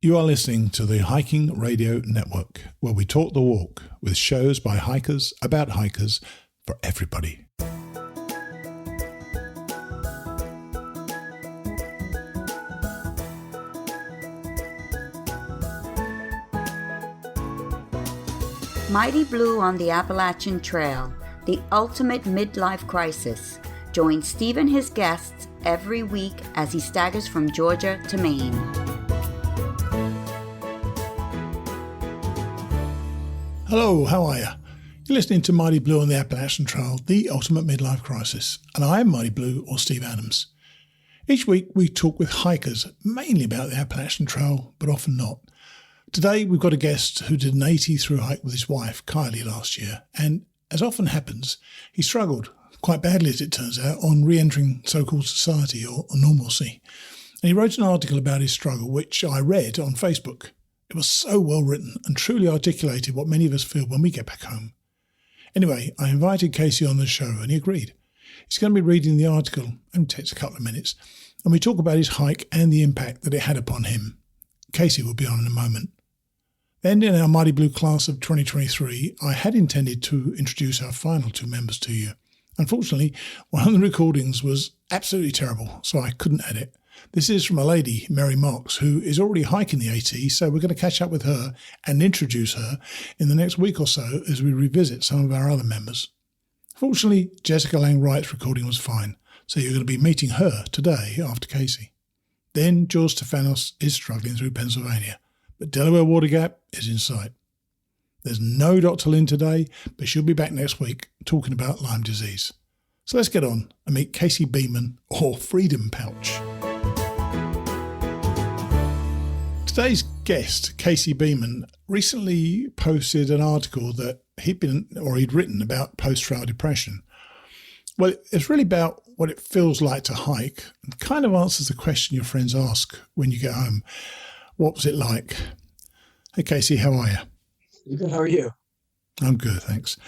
You are listening to the Hiking Radio Network, where we talk the walk with shows by hikers about hikers for everybody. Mighty Blue on the Appalachian Trail, the ultimate midlife crisis. Join Steve and his guests every week as he staggers from Georgia to Maine. Hello, how are you? You're listening to Mighty Blue on the Appalachian Trail, the ultimate midlife crisis. And I am Mighty Blue, or Steve Adams. Each week we talk with hikers, mainly about the Appalachian Trail, but often not. Today we've got a guest who did an 80 thru-hike with his wife, Kylie, last year. And as often happens, he struggled, quite badly as it turns out, on re-entering so-called society or normalcy. And he wrote an article about his struggle, which I read on Facebook. It was so well written and truly articulated what many of us feel when we get back home. Anyway, I invited Casey on the show and he agreed. He's going to be reading the article, only takes a couple of minutes, and we talk about his hike and the impact that it had upon him. Casey will be on in a moment. Then in our Mighty Blue class of 2023, I had intended to introduce our final two members to you. Unfortunately, one of the recordings was absolutely terrible, so I couldn't add it. This is from a lady, Mary Marks, who is already hiking the AT, so we're going to catch up with her and introduce her in the next week or so as we revisit some of our other members. Fortunately, Jessica Lang Wright's recording was fine, so you're going to be meeting her today after Casey. Then George Stefanos is struggling through Pennsylvania, but Delaware Water Gap is in sight. There's no Dr. Lynne today, but she'll be back next week talking about Lyme disease. So let's get on and meet Casey Beeman, or Freedom Pouch. Today's guest, Casey Beeman, recently posted an article that he'd written about post-trail depression. Well, it's really about what it feels like to hike and kind of answers the question your friends ask when you get home. What was it like? Hey, Casey, how are you? Good. How are you? I'm good, thanks.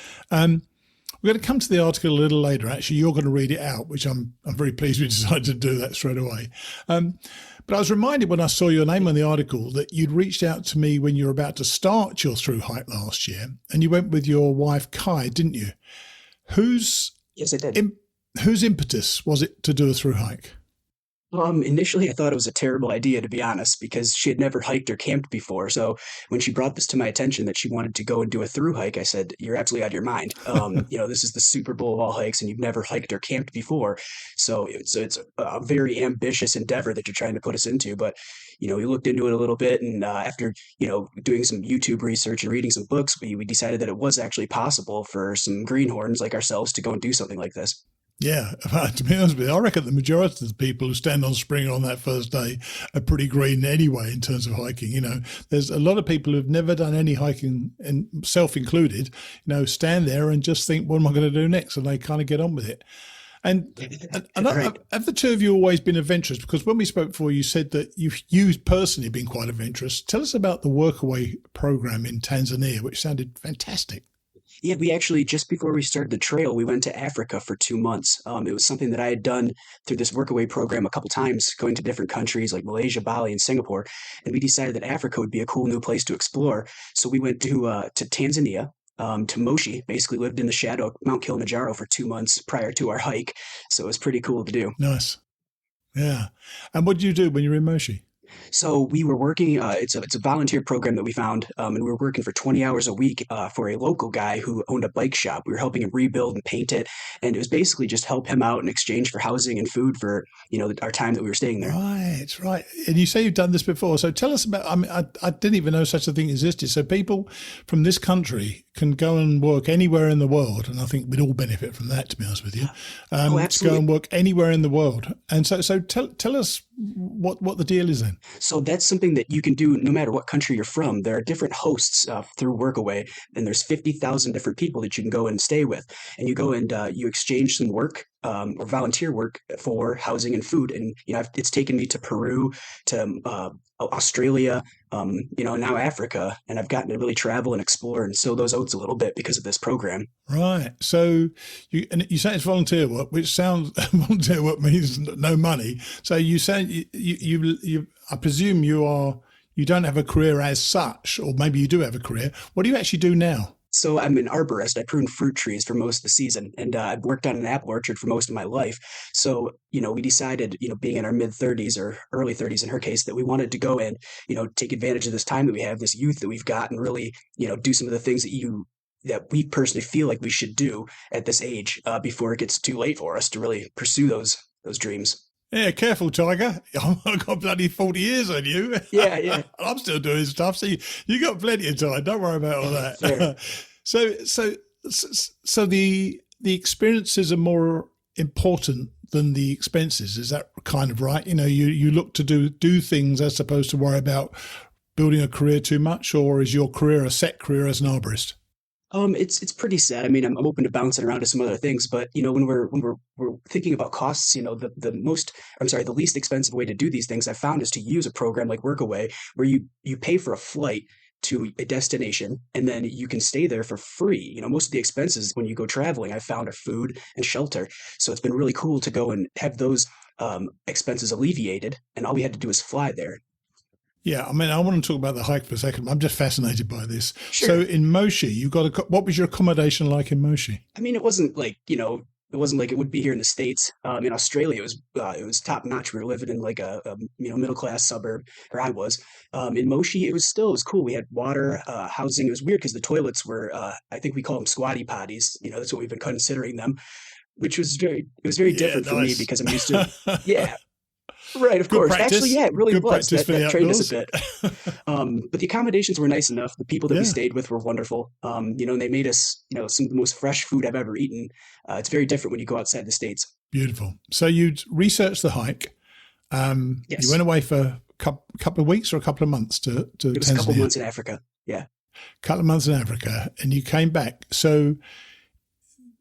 We're going to come to the article a little later. Actually, you're going to read it out, which I'm very pleased we decided to do that straight away. But I was reminded when I saw your name on the article that you'd reached out to me when you were about to start your thru-hike last year, and you went with your wife, Kai, didn't you? Yes, I did. Whose impetus was it to do a thru-hike? Initially, I thought it was a terrible idea, to be honest, because she had never hiked or camped before. So when she brought this to my attention that she wanted to go and do a thru-hike, I said, "You're absolutely out of your mind. This is the Super Bowl of all hikes, and you've never hiked or camped before. So it's a very ambitious endeavor that you're trying to put us into." But we looked into it a little bit, and after doing some YouTube research and reading some books, we decided that it was actually possible for some greenhorns like ourselves to go and do something like this. Yeah, to be honest with you, I reckon the majority of the people who stand on spring on that first day are pretty green anyway in terms of hiking. There's a lot of people who've never done any hiking, and self included, stand there and just think, what am I going to do next? And they kind of get on with it. And have the two of you always been adventurous? Because when we spoke before, you said that you've personally been quite adventurous. Tell us about the Workaway program in Tanzania, which sounded fantastic. Yeah, we actually, just before we started the trail, we went to Africa for 2 months. It was something that I had done through this Workaway program a couple times, going to different countries like Malaysia, Bali, and Singapore. And we decided that Africa would be a cool new place to explore. So we went to Tanzania, to Moshi, basically lived in the shadow of Mount Kilimanjaro for 2 months prior to our hike. So it was pretty cool to do. Nice. Yeah. And what did you do when you were in Moshi? So we were working, it's a volunteer program that we found, and we were working for 20 hours a week for a local guy who owned a bike shop. We were helping him rebuild and paint it, and it was basically just help him out in exchange for housing and food for, our time that we were staying there. Right. And you say you've done this before, so tell us about, I didn't even know such a thing existed. So people from this country can go and work anywhere in the world, and I think we'd all benefit from that, to be honest with you. Absolutely. To go and work anywhere in the world. And so tell us what the deal is then. So that's something that you can do no matter what country you're from. There are different hosts through Workaway, and there's 50,000 different people that you can go and stay with. And you go and you exchange some work or volunteer work for housing and food. And, it's taken me to Peru, to Australia, now Africa, and I've gotten to really travel and explore and sow those oats a little bit because of this program. Right. So you say it's volunteer work, which sounds volunteer work means no money. So you say you I presume you're you don't have a career as such, or maybe you do have a career. What do you actually do now? So I'm an arborist. I prune fruit trees for most of the season, and I've worked on an apple orchard for most of my life. So, we decided, being in our mid 30s or early 30s in her case, that we wanted to go and, take advantage of this time that we have, this youth that we've got, and really, do some of the things that we personally feel like we should do at this age before it gets too late for us to really pursue those dreams. Yeah, careful, Tiger. I've got bloody 40 years on you. Yeah. I'm still doing stuff. So you got plenty of time. Don't worry about all that. So the experiences are more important than the expenses. Is that kind of right? You look to do things as opposed to worry about building a career too much, or is your career a set career as an arborist? It's pretty sad. I mean, I'm open to bouncing around to some other things, but when we're thinking about costs, the least expensive way to do these things I found is to use a program like Workaway, where you pay for a flight to a destination and then you can stay there for free. Most of the expenses when you go traveling, I found, are food and shelter. So it's been really cool to go and have those expenses alleviated, and all we had to do is fly there. Yeah, I mean, I want to talk about the hike for a second. I'm just fascinated by this. Sure. So in Moshi, what was your accommodation like in Moshi? I mean, it wasn't like, it wasn't like it would be here in the States. In Australia, it was top notch. We were living in like a middle class suburb, or I was. In Moshi, it was cool. We had water, housing. It was weird because the toilets were, I think we call them squatty potties. That's what we've been considering them, which was very different for me because I'm used to, yeah. Right, of course. Practice. Actually, yeah, it really Good was. That trained us a outdoors. bit. But the accommodations were nice enough. The people that we stayed with were wonderful. And they made us, some of the most fresh food I've ever eaten. It's very different when you go outside the States. Beautiful. So you researched the hike. Yes. You went away for a couple of weeks or a couple of months to It was Tanzania? a couple of months in Africa. Yeah. Couple of months in Africa, and you came back. So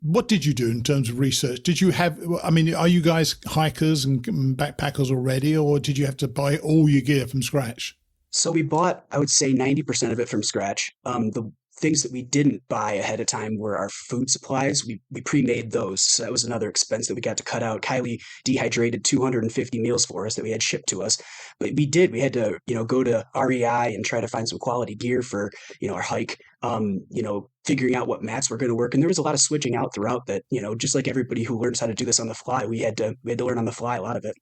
what did you do in terms of research? Are you guys hikers and backpackers already, or did you have to buy all your gear from scratch? So we bought, I would say, 90% of it from scratch. The things that we didn't buy ahead of time were our food supplies. We pre-made those. So that was another expense that we got to cut out. Kylie dehydrated 250 meals for us that we had shipped to us. But we had to, go to REI and try to find some quality gear for, our hike. Figuring out what mats were going to work. And there was a lot of switching out throughout that, just like everybody who learns how to do this on the fly, we had to learn on the fly, a lot of it.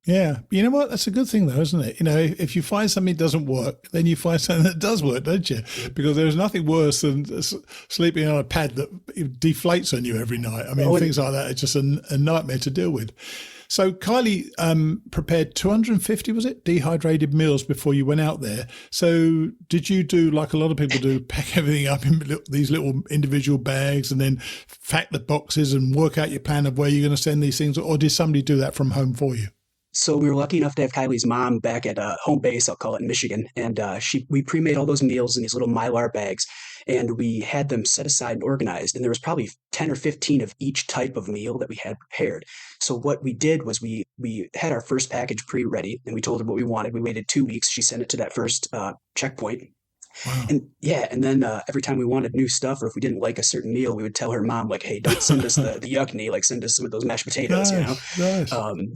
Yeah. You know what? That's a good thing though, isn't it? If you find something that doesn't work, then you find something that does work, don't you? Because there's nothing worse than sleeping on a pad that deflates on you every night. I mean, things like that are just a nightmare to deal with. So Kylie prepared 250, was it, dehydrated meals before you went out there. So did you do, like a lot of people do, pack everything up in these little individual bags and then pack the boxes and work out your plan of where you're going to send these things? Or did somebody do that from home for you? So we were lucky enough to have Kylie's mom back at home base, I'll call it, in Michigan. And we pre-made all those meals in these little Mylar bags. And we had them set aside and organized. And there was probably 10 or 15 of each type of meal that we had prepared. So what we did was we had our first package pre-ready, and we told her what we wanted. We waited 2 weeks. She sent it to that first checkpoint. Wow. And then every time we wanted new stuff, or if we didn't like a certain meal, we would tell her mom, like, hey, don't send us the yuckney, like send us some of those mashed potatoes, Nice.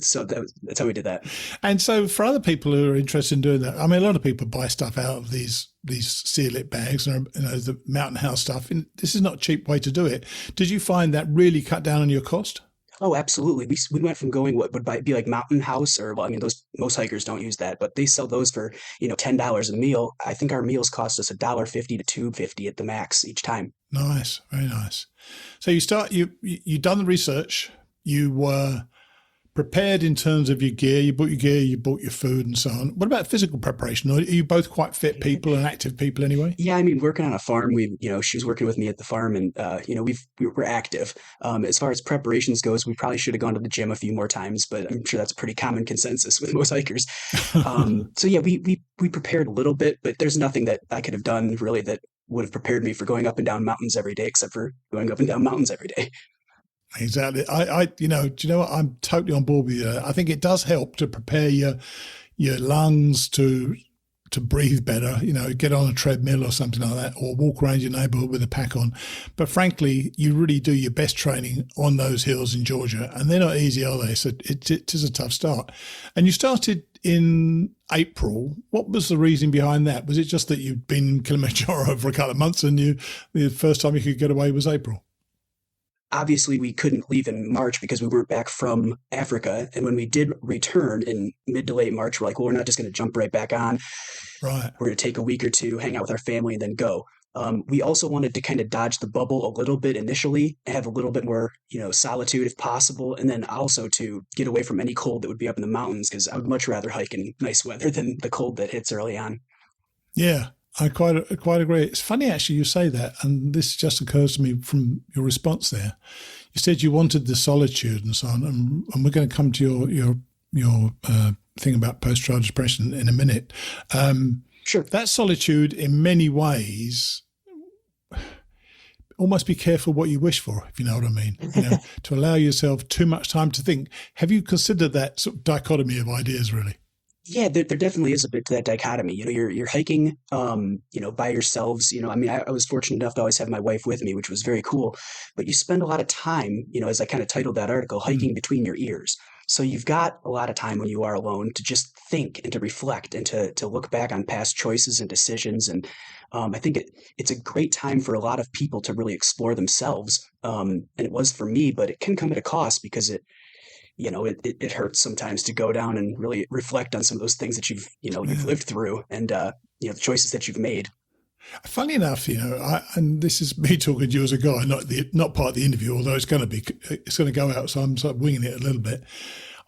So that's how we did that. And so for other people who are interested in doing that, I mean, a lot of people buy stuff out of these seal-it bags, and the Mountain House stuff. And this is not a cheap way to do it. Did you find that really cut down on your cost? Oh, absolutely. We went from going what would be like Mountain House, or most hikers don't use that, but they sell those for $10 a meal. I think our meals cost us $1.50 to $2.50 at the max each time. Nice, very nice. So you done the research. You were prepared in terms of your gear. You bought your gear, you bought your food, and so on. What about physical preparation? Are you both quite fit people and active people anyway? Yeah, I mean, working on a farm, she was working with me at the farm, and we're active. As far as preparations goes, we probably should have gone to the gym a few more times, but I'm sure that's a pretty common consensus with most hikers. So yeah, we prepared a little bit, but there's nothing that I could have done really that would have prepared me for going up and down mountains every day, except for going up and down mountains every day. Exactly. Do you know what? I'm totally on board with you. I think it does help to prepare your lungs to to breathe better, get on a treadmill or something like that, or walk around your neighborhood with a pack on. But frankly, you really do your best training on those hills in Georgia, and they're not easy, are they? So it is a tough start. And you started in April. What was the reason behind that? Was it just that you'd been in Kilimanjaro for a couple of months and the first time you could get away was April? Obviously, we couldn't leave in March because we weren't back from Africa. And when we did return in mid to late March, we're like, well, we're not just going to jump right back on. Right. We're going to take a week or two, hang out with our family, and then go. We also wanted to kind of dodge the bubble a little bit initially, have a little bit more, solitude if possible, and then also to get away from any cold that would be up in the mountains, because I would much rather hike in nice weather than the cold that hits early on. Yeah, I quite agree. It's funny, actually, you say that, and this just occurs to me from your response there. You said you wanted the solitude and so on, and we're going to come to your thing about post-trial depression in a minute. Sure. That solitude, in many ways, almost be careful what you wish for, if you know what I mean. To allow yourself too much time to think. Have you considered that sort of dichotomy of ideas, really? Yeah, there definitely is a bit to that dichotomy. You're hiking, by yourselves. I was fortunate enough to always have my wife with me, which was very cool. But you spend a lot of time, as I kind of titled that article, hiking between your ears. So you've got a lot of time when you are alone to just think and to reflect and to look back on past choices and decisions. And I think it's a great time for a lot of people to really explore themselves. And it was for me, but it can come at a cost because it hurts sometimes to go down and really reflect on some of those things that you've lived through and, the choices that you've made. Funny enough, and this is me talking to you as a guy, not part of the interview, although it's going to go out, so I'm sort of winging it a little bit.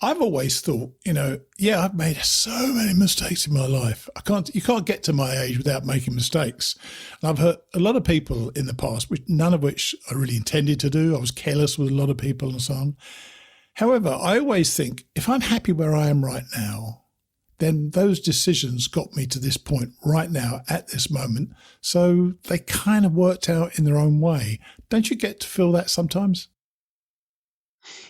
I've always thought, I've made so many mistakes in my life. You can't get to my age without making mistakes. And I've heard a lot of people in the past, none of which I really intended to do. I was careless with a lot of people and so on. However, I always think if I'm happy where I am right now, then those decisions got me to this point right now at this moment. So they kind of worked out in their own way. Don't you get to feel that sometimes?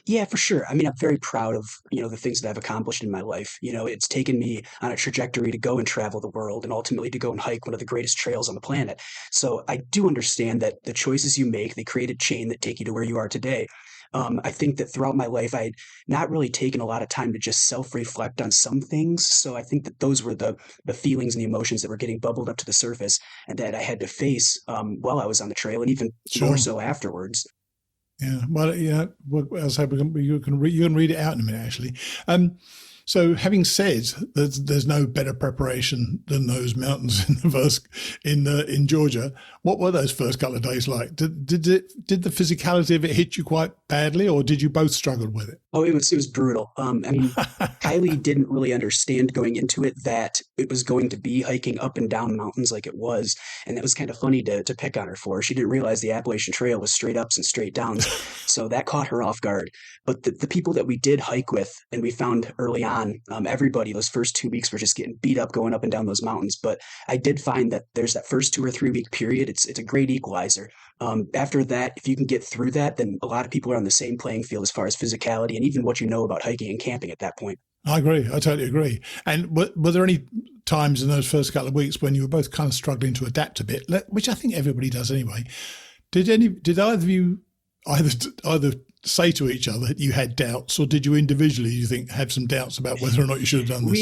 Yeah, for sure. I mean, I'm very proud of, the things that I've accomplished in my life. It's taken me on a trajectory to go and travel the world and ultimately to go and hike one of the greatest trails on the planet. So I do understand that the choices you make, they create a chain that take you to where you are today. I think that throughout my life, I'd not really taken a lot of time to just self-reflect on some things. So I think that those were the feelings and the emotions that were getting bubbled up to the surface and that I had to face while I was on the trail and even more so afterwards. Yeah, well, as I said, you can read it out in a minute, actually. So, having said that, there's no better preparation than those mountains in Georgia. What were those first couple of days like? Did the physicality of it hit you quite badly, or did you both struggle with it? Oh, it was brutal. Kylie didn't really understand going into it that it was going to be hiking up and down mountains like it was, and that was kind of funny to pick on her for. She didn't realize the Appalachian Trail was straight ups and straight downs, so that caught her off guard. But the people that we did hike with, and we found early on, everybody those first 2 weeks were just getting beat up going up and down those mountains. But I did find that there's that first 2 or 3 week period. It's a great equalizer. After that, if you can get through that, then a lot of people are on the same playing field as far as physicality and even what you know about hiking and camping at that point. I agree. I totally agree. And were there any times in those first couple of weeks when you were both kind of struggling to adapt a bit, which I think everybody does anyway? Did either of you either say to each other you had doubts, or did you individually, you think, have some doubts about whether or not you should have done this?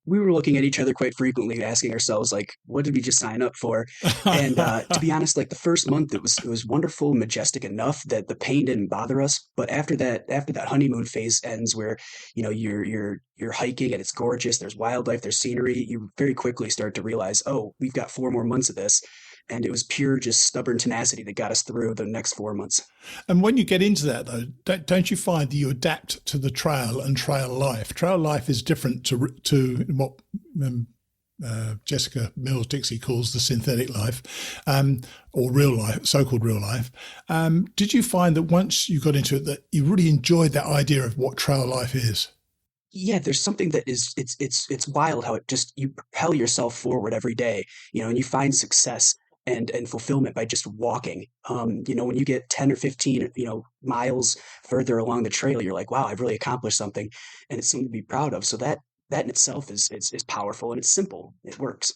We were looking at each other quite frequently, asking ourselves, like, what did we just sign up for? And to be honest, like the first month, it was wonderful, majestic enough that the pain didn't bother us. But after that honeymoon phase ends, where you're hiking and it's gorgeous, there's wildlife, there's scenery, you very quickly start to realize, oh, we've got 4 more months of this. And it was pure, just stubborn tenacity that got us through the next 4 months. And when you get into that, though, don't you find that you adapt to the trail and trail life? Trail life is different to what Jessica Mills Dixie calls the synthetic life, or real life, so-called real life. Did you find that once you got into it, that you really enjoyed that idea of what trail life is? Yeah, there's something that is it's wild how it just, you propel yourself forward every day, and you find success and fulfillment by just walking. When you get 10 or 15, miles further along the trail, you're like, wow, I've really accomplished something, and it's something to be proud of. So that that in itself is powerful, and it's simple. It works.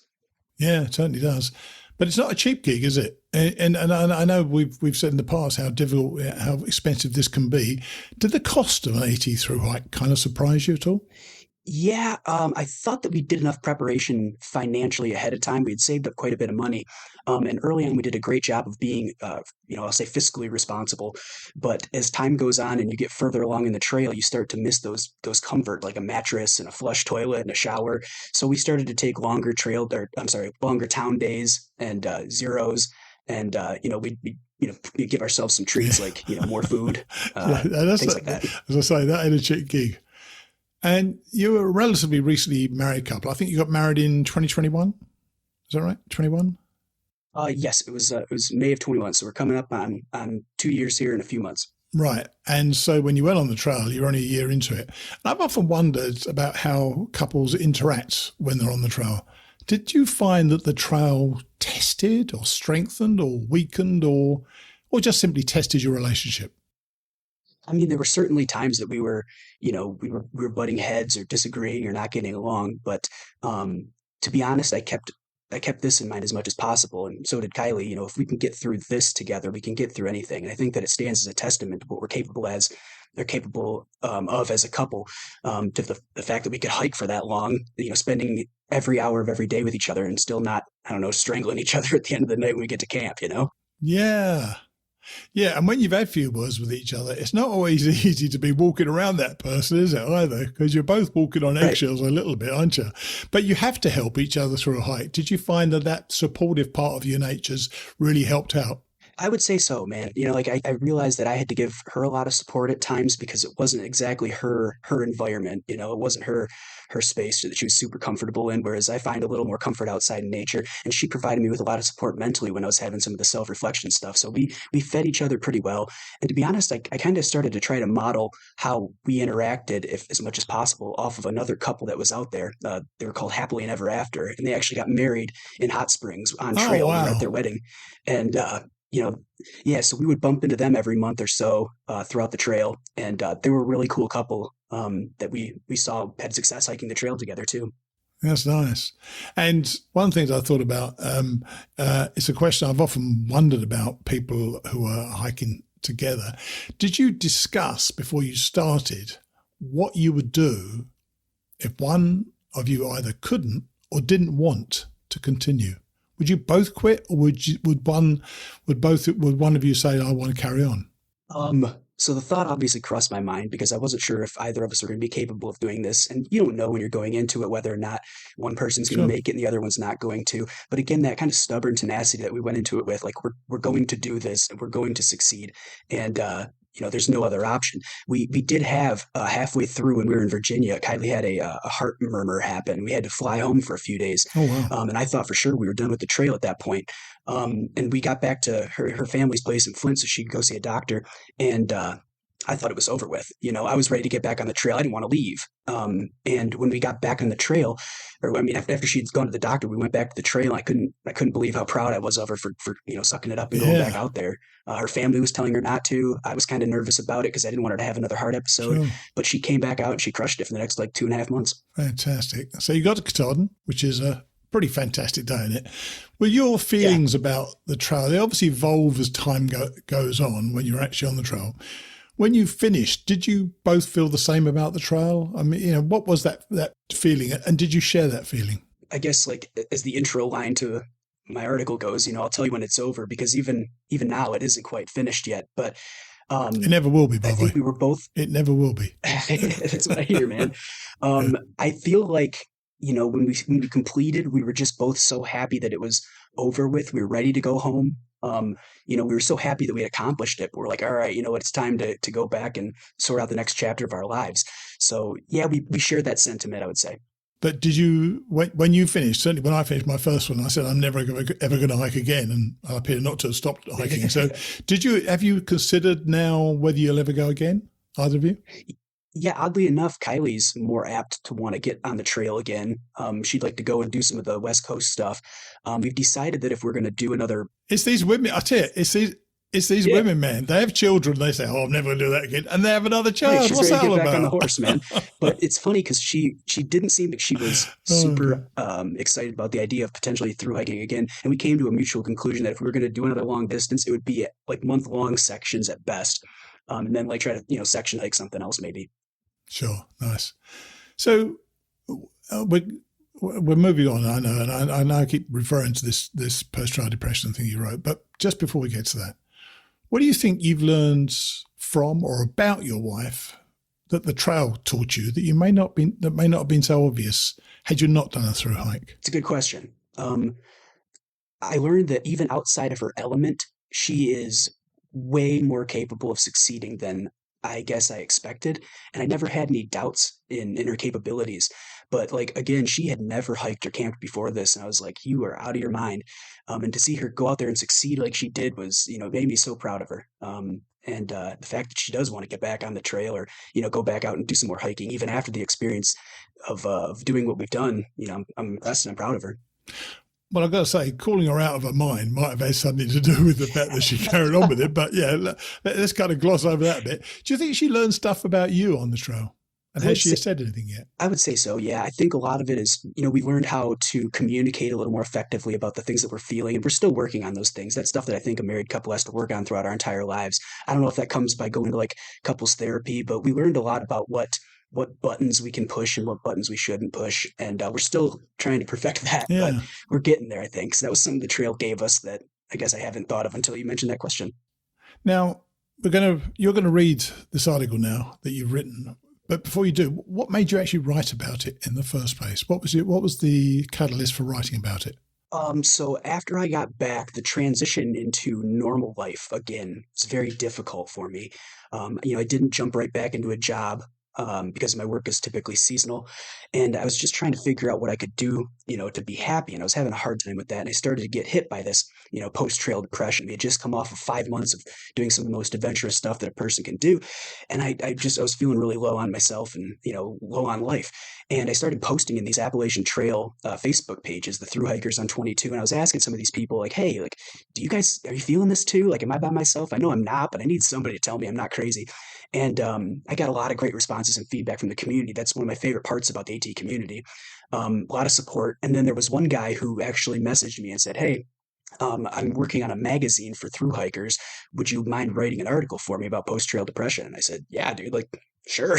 Yeah, it certainly does. But it's not a cheap gig, is it? And I know we've said in the past how difficult, how expensive this can be. Did the cost of an AT thru-hike kind of surprise you at all? Yeah, I thought that we did enough preparation financially ahead of time. We had saved up quite a bit of money, and early on we did a great job of being, I'll say fiscally responsible. But as time goes on and you get further along in the trail, you start to miss those comfort, like a mattress and a flush toilet and a shower. So we started to take longer town days and zeros, and we give ourselves some treats like more food, things like that. As I say, that ain't a cheap gig. And you were a relatively recently married couple. I think you got married in 2021. Is that right? 21? Yes, it was May of 21. So we're coming up on 2 years here in a few months. Right. And so when you went on the trail, you're only a year into it. And I've often wondered about how couples interact when they're on the trail. Did you find that the trail tested or strengthened or weakened or just simply tested your relationship? I mean, there were certainly times that we were butting heads or disagreeing or not getting along. But to be honest, I kept this in mind as much as possible, and so did Kylie. If we can get through this together, we can get through anything. And I think that it stands as a testament to what we're capable of as a couple. To the fact that we could hike for that long, spending every hour of every day with each other and still not, strangling each other at the end of the night when we get to camp. Yeah. Yeah, and when you've had few words with each other, it's not always easy to be walking around that person, is it, either? Because you're both walking on eggshells a little bit, aren't you? But you have to help each other through a hike. Did you find that supportive part of your natures really helped out? I would say so, man. I realized that I had to give her a lot of support at times because it wasn't exactly her environment. It wasn't her space that she was super comfortable in, whereas I find a little more comfort outside in nature. And she provided me with a lot of support mentally when I was having some of the self-reflection stuff. So we fed each other pretty well. And to be honest, I kind of started to try to model how we interacted, if as much as possible, off of another couple that was out there. They were called Happily and Ever After, and they actually got married in Hot Springs on trail. Oh, wow. We were at their wedding. And so we would bump into them every month or so throughout the trail, and they were a really cool couple that we saw had success hiking the trail together too. That's nice. And one thing I thought about, it's a question I've often wondered about people who are hiking together. Did you discuss before you started what you would do if one of you either couldn't or didn't want to continue? Would you both quit, or would one of you say, I want to carry on? So the thought obviously crossed my mind because I wasn't sure if either of us were going to be capable of doing this. And you don't know when you're going into it whether or not one person's going to make it and the other one's not going to. But again, that kind of stubborn tenacity that we went into it with, like we're going to do this and we're going to succeed. And there's no other option. We did have halfway through when we were in Virginia, Kylie had a heart murmur happen. We had to fly home for a few days. Oh, wow. And I thought for sure we were done with the trail at that point. And we got back to her family's place in Flint so she could go see a doctor. And I thought it was over with. I was ready to get back on the trail. I didn't want to leave. And when we got back on the trail, after she'd gone to the doctor, we went back to the trail. I couldn't believe how proud I was of her for sucking it up and going back out there. Her family was telling her not to. I was kind of nervous about it because I didn't want her to have another heart episode. Sure. But she came back out and she crushed it for the next 2.5 months. Fantastic. So you got to Katahdin, which is a pretty fantastic day, isn't it? Well, your feelings about the trail, they obviously evolve as time goes on when you're actually on the trail. When you finished, did you both feel the same about the trail? I mean, what was that feeling, and did you share that feeling? I guess, as the intro line to my article goes, I'll tell you when it's over, because even now it isn't quite finished yet. But it never will be. By the way, I think we were both. It never will be. That's what I hear, man. I feel like when we completed, we were just both so happy that it was over with. We were ready to go home. We were so happy that we had accomplished it. We're like, all right, it's time to go back and sort out the next chapter of our lives. So yeah, we shared that sentiment, I would say. But did you, when you finished, certainly when I finished my first one, I said, I'm never ever going to hike again. And I appear not to have stopped hiking. So have you considered now whether you'll ever go again, either of you? Yeah, oddly enough, Kylie's more apt to want to get on the trail again. She'd like to go and do some of the West Coast stuff. We've decided that if we're going to do another... It's these women, I tell you, It's these women, man. They have children. They say, "Oh, I'm never going to do that again," and they have another child. Right, she's What's ready that to all get back about? on the horse, man. But it's funny because she didn't seem like she was super excited about the idea of potentially through hiking again. And we came to a mutual conclusion that if we were going to do another long distance, it would be like month-long sections at best, and then like try to section hike something else maybe. Sure, nice. So we're moving on. I know, and I know I keep referring to this post-trial depression thing you wrote. But just before we get to that, what do you think you've learned from or about your wife that the trail taught you that may not have been so obvious had you not done a through hike? It's a good question. I learned that even outside of her element, she is way more capable of succeeding than I guess I expected. And I never had any doubts in her capabilities. But like, again, she had never hiked or camped before this. And I was like, you are out of your mind. And to see her go out there and succeed like she did was, made me so proud of her. And the fact that she does want to get back on the trail or, go back out and do some more hiking, even after the experience of doing what we've done, I'm impressed and I'm proud of her. Well, I've got to say, calling her out of her mind might have had something to do with the fact that she carried on with it. But yeah, let's kind of gloss over that a bit. Do you think she learned stuff about you on the trail? And has she said anything yet? I would say so, yeah. I think a lot of it is, we learned how to communicate a little more effectively about the things that we're feeling. And we're still working on those things. That's stuff that I think a married couple has to work on throughout our entire lives. I don't know if that comes by going to like couples therapy, but we learned a lot about what buttons we can push and what buttons we shouldn't push. And we're still trying to perfect that, but we're getting there, I think. So that was something the trail gave us that I guess I haven't thought of until you mentioned that question. Now, you're going to read this article now that you've written. But before you do, what made you actually write about it in the first place? What was the catalyst for writing about it? So after I got back, the transition into normal life again was very difficult for me. I didn't jump right back into a job because my work is typically seasonal. And I was just trying to figure out what I could do, to be happy. And I was having a hard time with that. And I started to get hit by this, post-trail depression. We had just come off of 5 months of doing some of the most adventurous stuff that a person can do. And I was feeling really low on myself and, low on life. And I started posting in these Appalachian Trail Facebook pages, the thru hikers on 22. And I was asking some of these people like, hey, like, are you feeling this too? Like, am I by myself? I know I'm not, but I need somebody to tell me I'm not crazy. And I got a lot of great responses and feedback from the community. That's one of my favorite parts about the AT community. A lot of support. And then there was one guy who actually messaged me and said, hey, I'm working on a magazine for thru hikers. Would you mind writing an article for me about post-trail depression? And I said, yeah, dude, like, sure.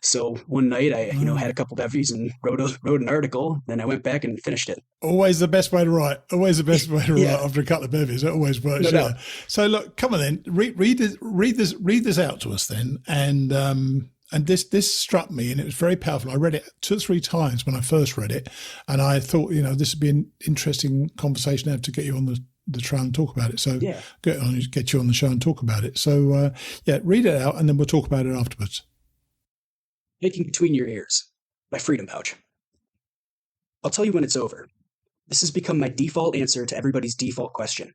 So one night I, had a couple bevies and wrote an article. Then I went back and finished it. Always the best way to write. Always the best way to write after a couple of bevies. It always works. No. So look, come on then. Read this out to us then. And this struck me, and it was very powerful. I read it 2 or 3 times when I first read it, and I thought, this would be an interesting conversation to get you on the trail and talk about it. So get you on the show and talk about it. So read it out, and then we'll talk about it afterwards. Hiking Between Your Ears by Freedom Pouch. I'll tell you when it's over. This has become my default answer to everybody's default question.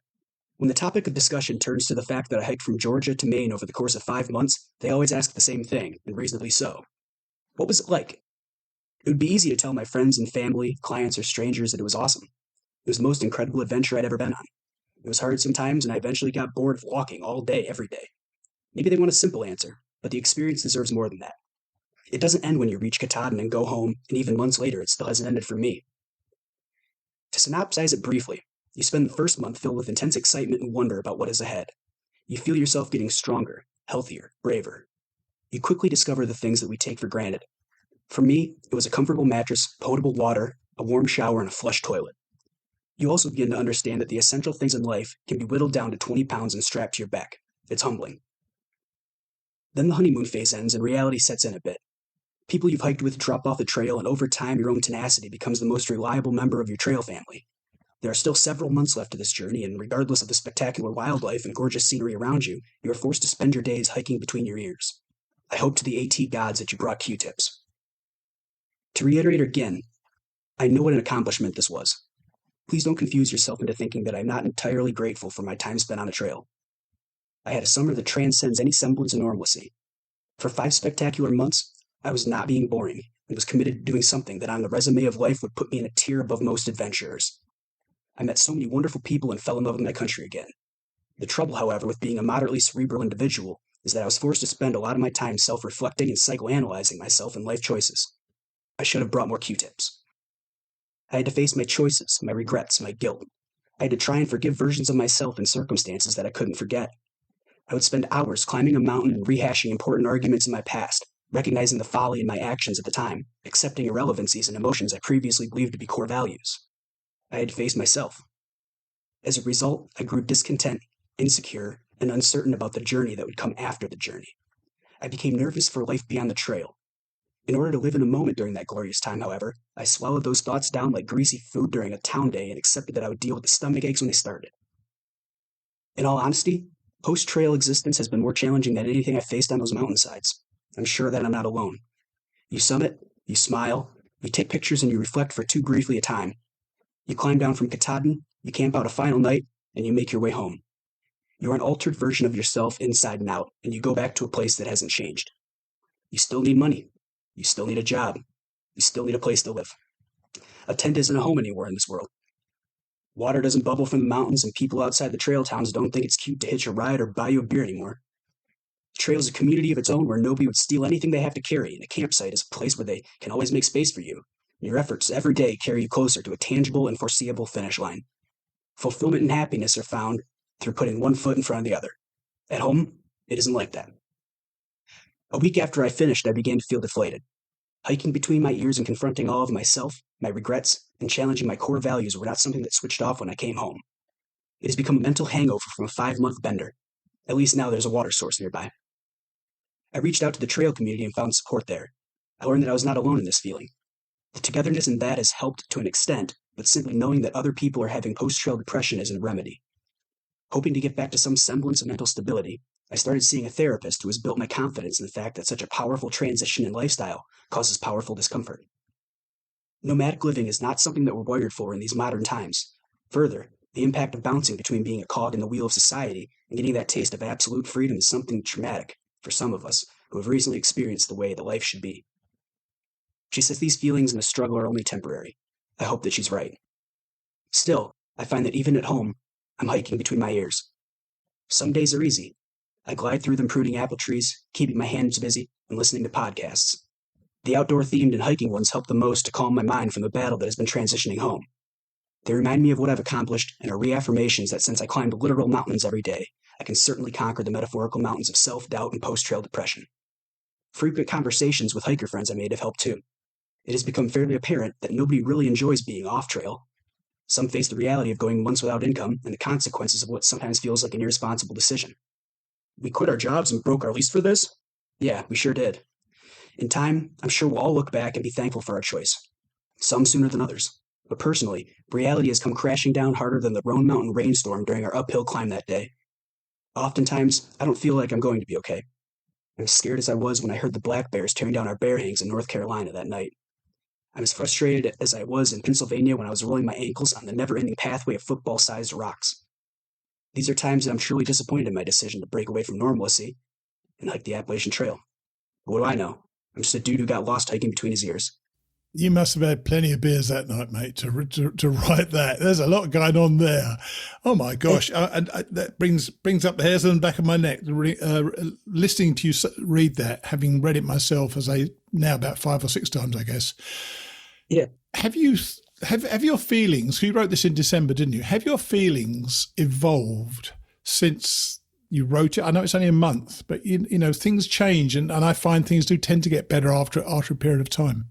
When the topic of discussion turns to the fact that I hiked from Georgia to Maine over the course of 5 months, they always ask the same thing, and reasonably so. What was it like? It would be easy to tell my friends and family, clients, or strangers that it was awesome. It was the most incredible adventure I'd ever been on. It was hard sometimes, and I eventually got bored of walking all day, every day. Maybe they want a simple answer, but the experience deserves more than that. It doesn't end when you reach Katahdin and go home, and even months later, it still hasn't ended for me. To synopsize it briefly, you spend the first month filled with intense excitement and wonder about what is ahead. You feel yourself getting stronger, healthier, braver. You quickly discover the things that we take for granted. For me, it was a comfortable mattress, potable water, a warm shower, and a flush toilet. You also begin to understand that the essential things in life can be whittled down to 20 pounds and strapped to your back. It's humbling. Then the honeymoon phase ends and reality sets in a bit. People you've hiked with drop off the trail, and over time, your own tenacity becomes the most reliable member of your trail family. There are still several months left of this journey, and regardless of the spectacular wildlife and gorgeous scenery around you, you are forced to spend your days hiking between your ears. I hope to the AT gods that you brought Q-tips. To reiterate again, I know what an accomplishment this was. Please don't confuse yourself into thinking that I'm not entirely grateful for my time spent on a trail. I had a summer that transcends any semblance of normalcy. For 5 spectacular months, I was not being boring and was committed to doing something that on the resume of life would put me in a tier above most adventurers. I met so many wonderful people and fell in love with my country again. The trouble, however, with being a moderately cerebral individual is that I was forced to spend a lot of my time self-reflecting and psychoanalyzing myself and life choices. I should have brought more Q-tips. I had to face my choices, my regrets, my guilt. I had to try and forgive versions of myself in circumstances that I couldn't forget. I would spend hours climbing a mountain and rehashing important arguments in my past, recognizing the folly in my actions at the time, accepting irrelevancies and emotions I previously believed to be core values. I had to face myself. As a result, I grew discontent, insecure, and uncertain about the journey that would come after the journey. I became nervous for life beyond the trail. In order to live in the moment during that glorious time, however, I swallowed those thoughts down like greasy food during a town day and accepted that I would deal with the stomach aches when they started. In all honesty, post-trail existence has been more challenging than anything I've faced on those mountainsides. I'm sure that I'm not alone. You summit, you smile, you take pictures and you reflect for too briefly a time. You climb down from Katahdin, you camp out a final night, and you make your way home. You're an altered version of yourself inside and out, and you go back to a place that hasn't changed. You still need money. You still need a job. You still need a place to live. A tent isn't a home anywhere in this world. Water doesn't bubble from the mountains, and people outside the trail towns don't think it's cute to hitch a ride or buy you a beer anymore. The trail is a community of its own where nobody would steal anything they have to carry, and a campsite is a place where they can always make space for you. And your efforts every day carry you closer to a tangible and foreseeable finish line. Fulfillment and happiness are found through putting one foot in front of the other. At home, it isn't like that. A week after I finished, I began to feel deflated. Hiking between my ears and confronting all of myself, my regrets, and challenging my core values were not something that switched off when I came home. It has become a mental hangover from a 5-month bender. At least now there's a water source nearby. I reached out to the trail community and found support there. I learned that I was not alone in this feeling. The togetherness in that has helped to an extent, but simply knowing that other people are having post-trail depression isn't a remedy. Hoping to get back to some semblance of mental stability, I started seeing a therapist who has built my confidence in the fact that such a powerful transition in lifestyle causes powerful discomfort. Nomadic living is not something that we're wired for in these modern times. Further, the impact of bouncing between being a cog in the wheel of society and getting that taste of absolute freedom is something traumatic for some of us who have recently experienced the way that life should be. She says these feelings and the struggle are only temporary. I hope that she's right. Still, I find that even at home, I'm hiking between my ears. Some days are easy. I glide through them pruning apple trees, keeping my hands busy, and listening to podcasts. The outdoor-themed and hiking ones help the most to calm my mind from the battle that has been transitioning home. They remind me of what I've accomplished and are reaffirmations that since I climbed literal mountains every day, I can certainly conquer the metaphorical mountains of self-doubt and post-trail depression. Frequent conversations with hiker friends I made have helped too. It has become fairly apparent that nobody really enjoys being off-trail. Some face the reality of going months without income and the consequences of what sometimes feels like an irresponsible decision. We quit our jobs and broke our lease for this? Yeah, we sure did. In time, I'm sure we'll all look back and be thankful for our choice. Some sooner than others. But personally, reality has come crashing down harder than the Roan Mountain rainstorm during our uphill climb that day. Oftentimes, I don't feel like I'm going to be okay. I'm as scared as I was when I heard the black bears tearing down our bear hangs in North Carolina that night. I'm as frustrated as I was in Pennsylvania when I was rolling my ankles on the never-ending pathway of football-sized rocks. These are times that I'm truly disappointed in my decision to break away from normalcy and hike the Appalachian Trail. But what do I know? I'm just a dude who got lost hiking between his ears. You must have had plenty of beers that night, mate, to write that. There's a lot going on there. Oh, my gosh. That brings up the hairs on the back of my neck. Listening to you read that, having read it myself now about 5 or 6 times, I guess. Yeah. Have your feelings, you wrote this in December, didn't you? Have your feelings evolved since you wrote it? I know it's only a month, but, you know, things change, and I find things do tend to get better after a period of time.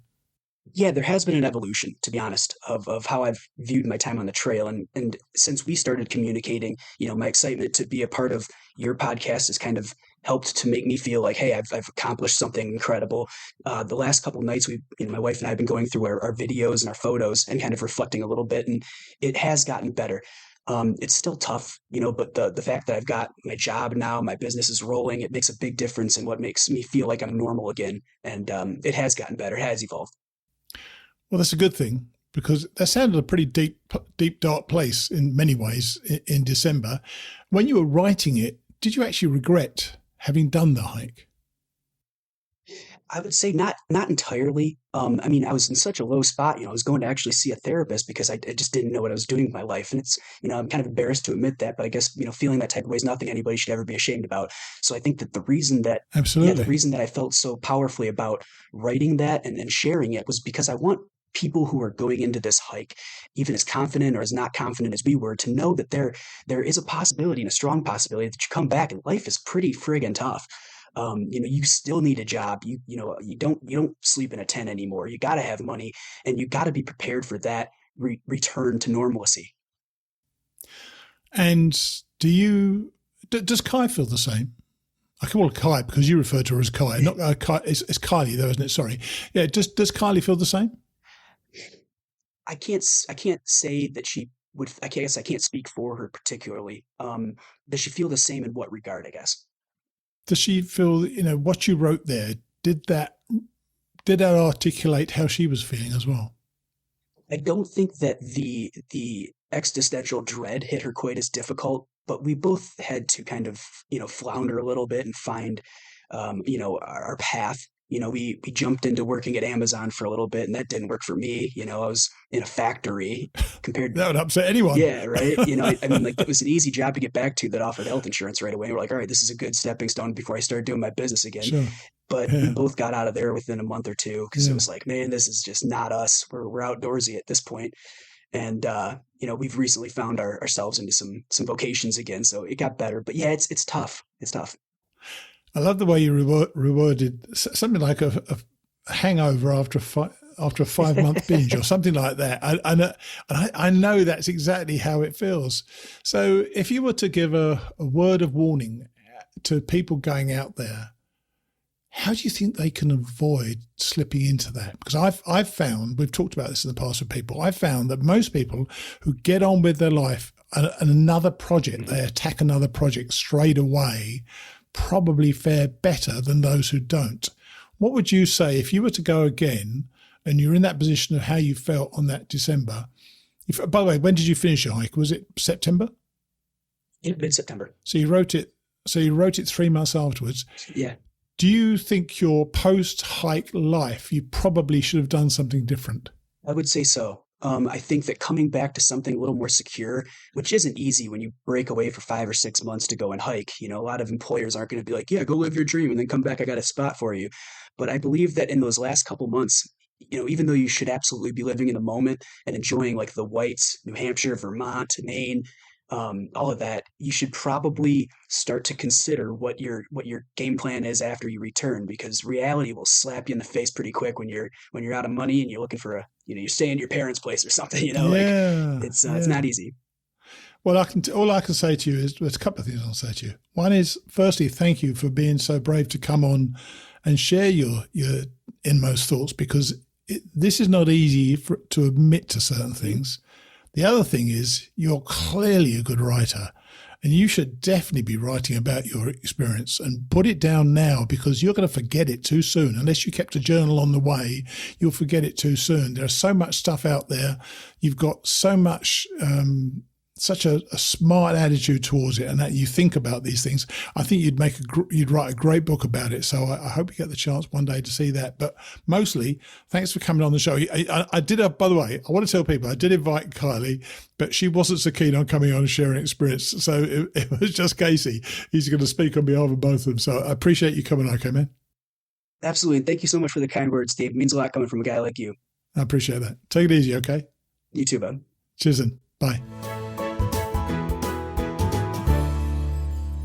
Yeah, there has been an evolution, to be honest, of how I've viewed my time on the trail. And since we started communicating, you know, my excitement to be a part of your podcast has kind of helped to make me feel like, hey, I've accomplished something incredible. The last couple of nights, my wife and I have been going through our videos and our photos and kind of reflecting a little bit, and it has gotten better. It's still tough, you know, but the fact that I've got my job now, my business is rolling, it makes a big difference in what makes me feel like I'm normal again. And it has gotten better. It has evolved. Well, that's a good thing, because that sounded a pretty deep, dark place in many ways in December. When you were writing it, did you actually regret having done the hike? I would say not entirely. I mean, I was in such a low spot. I was going to actually see a therapist because I just didn't know what I was doing with my life, and it's I'm kind of embarrassed to admit that, but I guess feeling that type of way is nothing anybody should ever be ashamed about. So I think that the Absolutely. reason that I felt so powerfully about writing that and sharing it was because I want people who are going into this hike, even as confident or as not confident as we were, to know that there is a possibility and a strong possibility that you come back and life is pretty friggin' tough. You still need a job. You don't sleep in a tent anymore. You got to have money, and you got to be prepared for that return to normalcy. And does Kai feel the same? I call her Kai because you refer to her as Kai. Not Kai. It's Kylie though, isn't it? Sorry. Yeah. Does Kylie feel the same? I can't say that she would. I guess I can't speak for her particularly. Does she feel the same in what regard? I guess. Does she feel, what you wrote there, did that articulate how she was feeling as well? I don't think that the existential dread hit her quite as difficult, but we both had to kind of, flounder a little bit and find, our path. We jumped into working at Amazon for a little bit, and that didn't work for me. I was in a factory compared. That would upset anyone. Yeah, right. I mean, like, it was an easy job to get back to that offered health insurance right away. We're like, all right, this is a good stepping stone before I start doing my business again. Sure. But we both got out of there within a month or two because Yeah. it was like, man, this is just not us. We're outdoorsy at this point. And we've recently found ourselves into some vocations again, so it got better. But yeah, it's tough. It's tough. I love the way you reworded something like a hangover after a 5-month binge or something like that. I know that's exactly how it feels. So if you were to give a word of warning to people going out there, how do you think they can avoid slipping into that? Because I've found, we've talked about this in the past with people, I've found that most people who get on with their life and another project, they attack another project straight away, probably fare better than those who don't. What would you say if you were to go again and you're in that position of how you felt on that December? By the way, when did you finish your hike? Was it September? In mid-September. So you wrote it 3 months afterwards. Yeah. Do you think your post-hike life, you probably should have done something different? I would say so. I think that coming back to something a little more secure, which isn't easy when you break away for 5 or 6 months to go and hike. A lot of employers aren't going to be like, yeah, go live your dream and then come back, I got a spot for you. But I believe that in those last couple months, even though you should absolutely be living in the moment and enjoying like the whites, New Hampshire, Vermont, Maine, all of that, you should probably start to consider what your game plan is after you return, because reality will slap you in the face pretty quick when you're out of money and you're looking for you're staying at your parents' place or something. It's not easy. Well, all I can say to you is there's a couple of things I'll say to you. One is, firstly, thank you for being so brave to come on and share your inmost thoughts, because this is not easy to admit to certain things. The other thing is you're clearly a good writer, and you should definitely be writing about your experience and put it down now, because you're going to forget it too soon. Unless you kept a journal on the way, you'll forget it too soon. There's so much stuff out there. You've got so much, such a smart attitude towards it, and that you think about these things. I think you'd write a great book about it. So I hope you get the chance one day to see that. But mostly, thanks for coming on the show. I did, by the way, I want to tell people, I did invite Kylie, but she wasn't so keen on coming on and sharing experience. So it was just Casey. He's going to speak on behalf of both of them. So I appreciate you coming on, okay, man? Absolutely. Thank you so much for the kind words, Steve. It means a lot coming from a guy like you. I appreciate that. Take it easy, okay? You too, bud. Cheers then. Bye.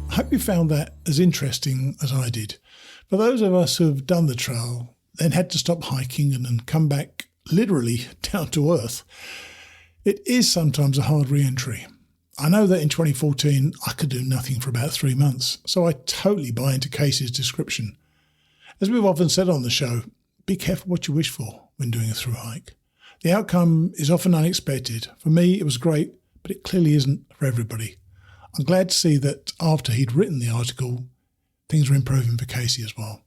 I hope you found that as interesting as I did. For those of us who have done the trail, then had to stop hiking and then come back literally down to earth, it is sometimes a hard re-entry. I know that in 2014, I could do nothing for about 3 months, so I totally buy into Casey's description. As we've often said on the show, be careful what you wish for when doing a thru hike. The outcome is often unexpected. For me, it was great, but it clearly isn't for everybody. I'm glad to see that after he'd written the article, things were improving for Casey as well.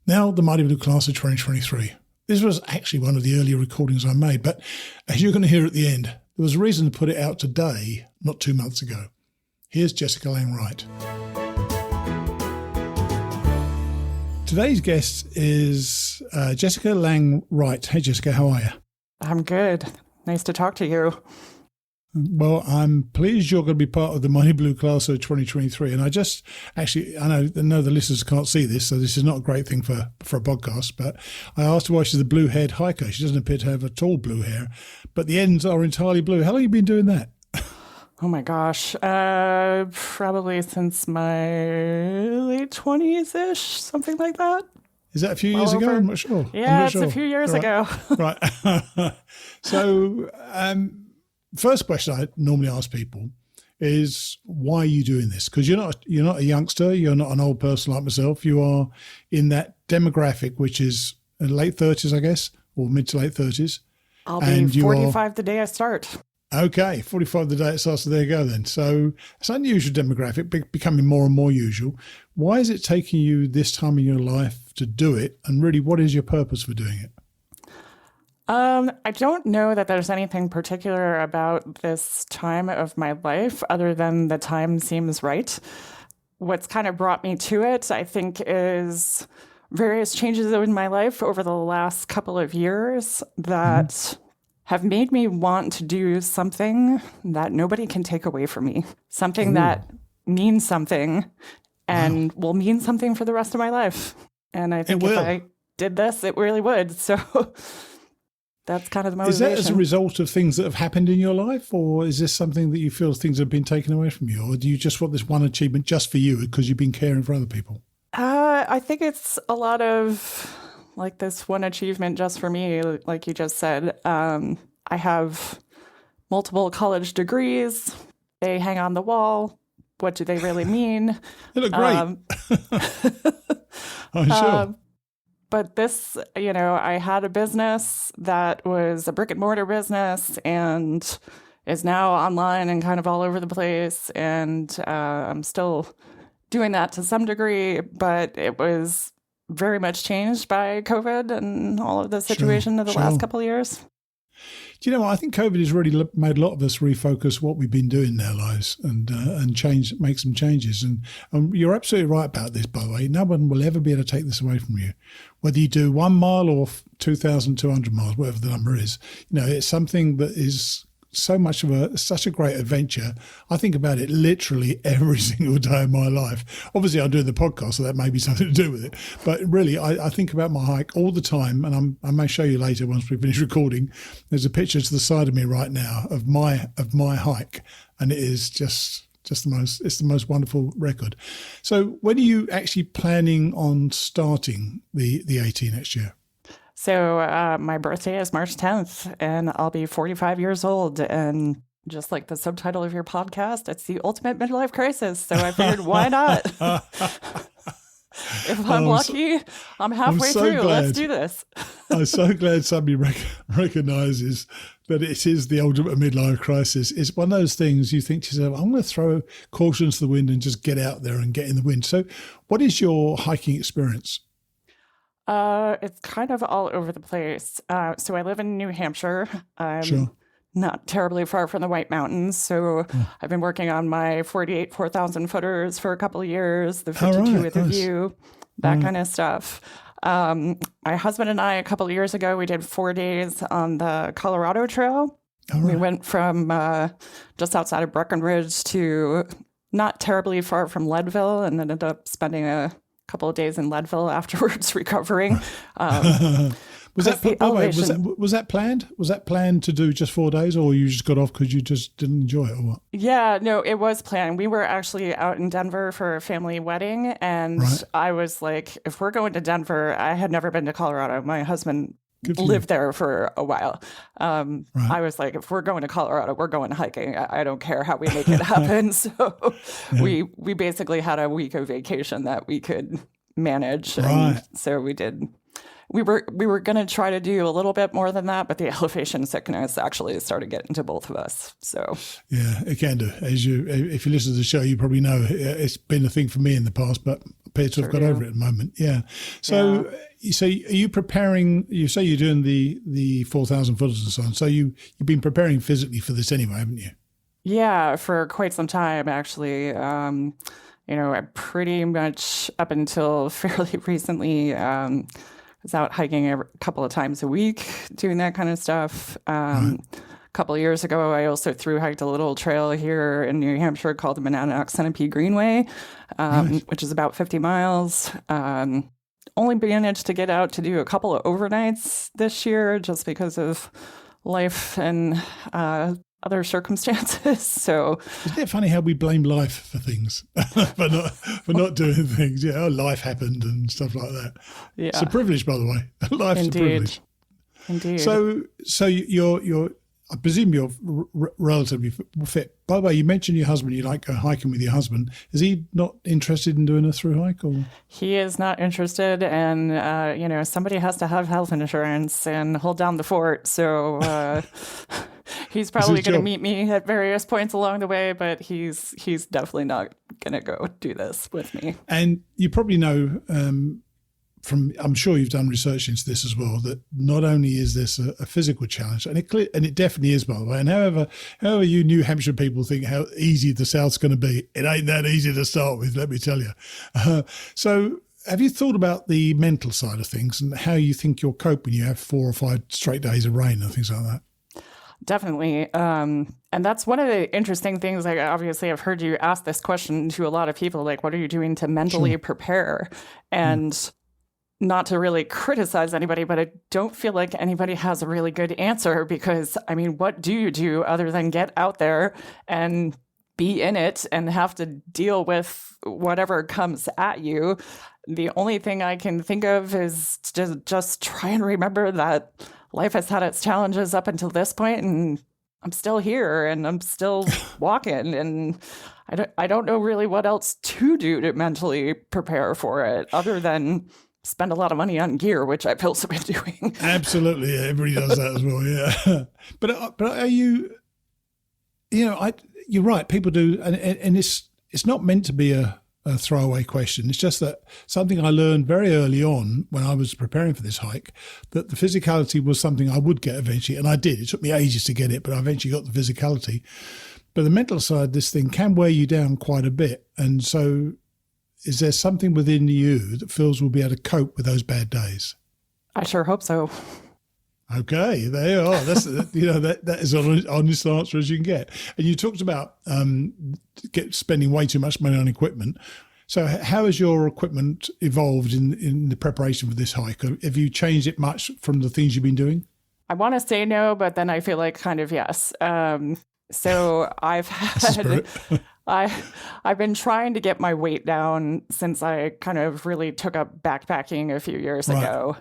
Now, the Mighty Blue Class of 2023. This was actually one of the earlier recordings I made, but as you're going to hear at the end, there was a reason to put it out today, not 2 months ago. Here's Jessica Lane Wright. Today's guest is Jessica Lang-Wright. Hey, Jessica, how are you? I'm good. Nice to talk to you. Well, I'm pleased you're going to be part of the Mighty Blue class of 2023. And I know the listeners can't see this, so this is not a great thing for a podcast, but I asked her why she's a blue-haired hiker. She doesn't appear to have at all blue hair, but the ends are entirely blue. How long have you been doing that? Oh my gosh. Probably since my late 20s-ish, something like that. Is that a few years ago? I'm not sure. Yeah, it's a few years ago. Right. So, first question I normally ask people is, why are you doing this? Because you're not a youngster, you're not an old person like myself. You are in that demographic, which is late 30s, I guess, or mid to late 30s. I'll be 45 the day I start. Okay, 45 the day it starts, so there you go then. So it's an unusual demographic, becoming more and more usual. Why is it taking you this time in your life to do it? And really, what is your purpose for doing it? I don't know that there's anything particular about this time of my life other than the time seems right. What's kind of brought me to it, I think, is various changes in my life over the last couple of years that have made me want to do something that nobody can take away from me, something that means something and will mean something for the rest of my life. And I think if I did this, it really would. So that's kind of the motivation. Is that as a result of things that have happened in your life, or is this something that you feel things have been taken away from you? Or do you just want this one achievement just for you because you've been caring for other people? I think it's a lot of like this one achievement just for me, like you just said. I have multiple college degrees. They hang on the wall. What do they really mean? They look great. I'm sure. But this, I had a business that was a brick and mortar business and is now online and kind of all over the place. And I'm still doing that to some degree, but it was very much changed by COVID and all of the situation of the last couple of years. Do you know what? I think COVID has really made a lot of us refocus what we've been doing in our lives and make some changes. And you're absolutely right about this, by the way. No one will ever be able to take this away from you. Whether you do 1 mile or 2,200 miles, whatever the number is, it's something that is such a great adventure. I think about it literally every single day of my life. Obviously, I'm doing the podcast, so that may be something to do with it. But really, I think about my hike all the time, and I may show you later once we finish recording. There's a picture to the side of me right now of my hike, and it is just the most wonderful record. So, when are you actually planning on starting the AT next year? So my birthday is March 10th, and I'll be 45 years old. And just like the subtitle of your podcast, it's the ultimate midlife crisis. So I figured, why not? If I'm lucky, I'm halfway through. Let's do this. I'm so glad somebody recognizes that it is the ultimate midlife crisis. It's one of those things you think to yourself, I'm going to throw caution to the wind and just get out there and get in the wind. So what is your hiking experience? It's kind of all over the place. So I live in New Hampshire. I'm not terribly far from the White Mountains. So I've been working on my 48 4,000 footers for a couple of years, the 52 with a view, that kind of stuff. My husband and I, a couple of years ago, we did 4 days on the Colorado Trail. We went from just outside of Breckenridge to not terribly far from Leadville, and ended up spending a couple of days in Leadville afterwards recovering. Was that planned? Was that planned to do just 4 days, or you just got off because you just didn't enjoy it, or what? Yeah, no, it was planned. We were actually out in Denver for a family wedding, and I was like, if we're going to Denver, I had never been to Colorado. My husband lived there for a while. I was like, if we're going to Colorado, we're going hiking. I don't care how we make it happen. So we basically had a week of vacation that we could manage. And so we did. We were going to try to do a little bit more than that, but the elevation sickness actually started getting to both of us. So yeah, it can do. If you listen to the show, you probably know it's been a thing for me in the past, but I appear to have got over it at the moment. Yeah. So are you preparing? You say you're doing the 4,000 footers and so on. So you've been preparing physically for this anyway, haven't you? Yeah, for quite some time actually. I pretty much up until fairly recently was out hiking a couple of times a week, doing that kind of stuff. A couple of years ago, I also thru-hiked a little trail here in New Hampshire called the Monadnock Centipede Greenway, which is about 50 miles. Only managed to get out to do a couple of overnights this year just because of life and other circumstances. So isn't it funny how we blame life for things, for not doing things? Yeah, life happened and stuff like that. Yeah, it's a privilege, by the way. Life's a privilege. Indeed. So you're I presume you're relatively fit. By the way, you mentioned your husband. You like hiking with your husband. Is he not interested in doing a thru hike? Or he is not interested, and somebody has to have health insurance and hold down the fort. So he's probably going to meet me at various points along the way, but he's definitely not going to go do this with me. And you probably know. I'm sure you've done research into this as well, that not only is this a physical challenge, and it definitely is, by the way, and however you New Hampshire people think how easy the South's going to be, it ain't that easy to start with, let me tell you. So have you thought about the mental side of things and how you think you'll cope when you have 4 or 5 straight days of rain and things like that? Definitely. And that's one of the interesting things. Like, obviously, I've heard you ask this question to a lot of people, like, what are you doing to mentally prepare? And not to really criticize anybody, but I don't feel like anybody has a really good answer because, what do you do other than get out there and be in it and have to deal with whatever comes at you? The only thing I can think of is to just try and remember that life has had its challenges up until this point, and I'm still here and I'm still walking, and I don't know really what else to do to mentally prepare for it other than spend a lot of money on gear, which I've also been doing. Absolutely. Yeah, everybody does that as well. Yeah. But are you, you're right. People do. And it's not meant to be a throwaway question. It's just that something I learned very early on when I was preparing for this hike, that the physicality was something I would get eventually. And I did. It took me ages to get it, but I eventually got the physicality. But the mental side, this thing can weigh you down quite a bit. And so, is there something within you that feels will be able to cope with those bad days? I sure hope so. Okay, there you are. That's that is an honest answer as you can get. And you talked about spending way too much money on equipment. So how has your equipment evolved in the preparation for this hike? Have you changed it much from the things you've been doing? I want to say no, but then I feel like kind of yes. So I've had. I've been trying to get my weight down since I kind of really took up backpacking a few years ago.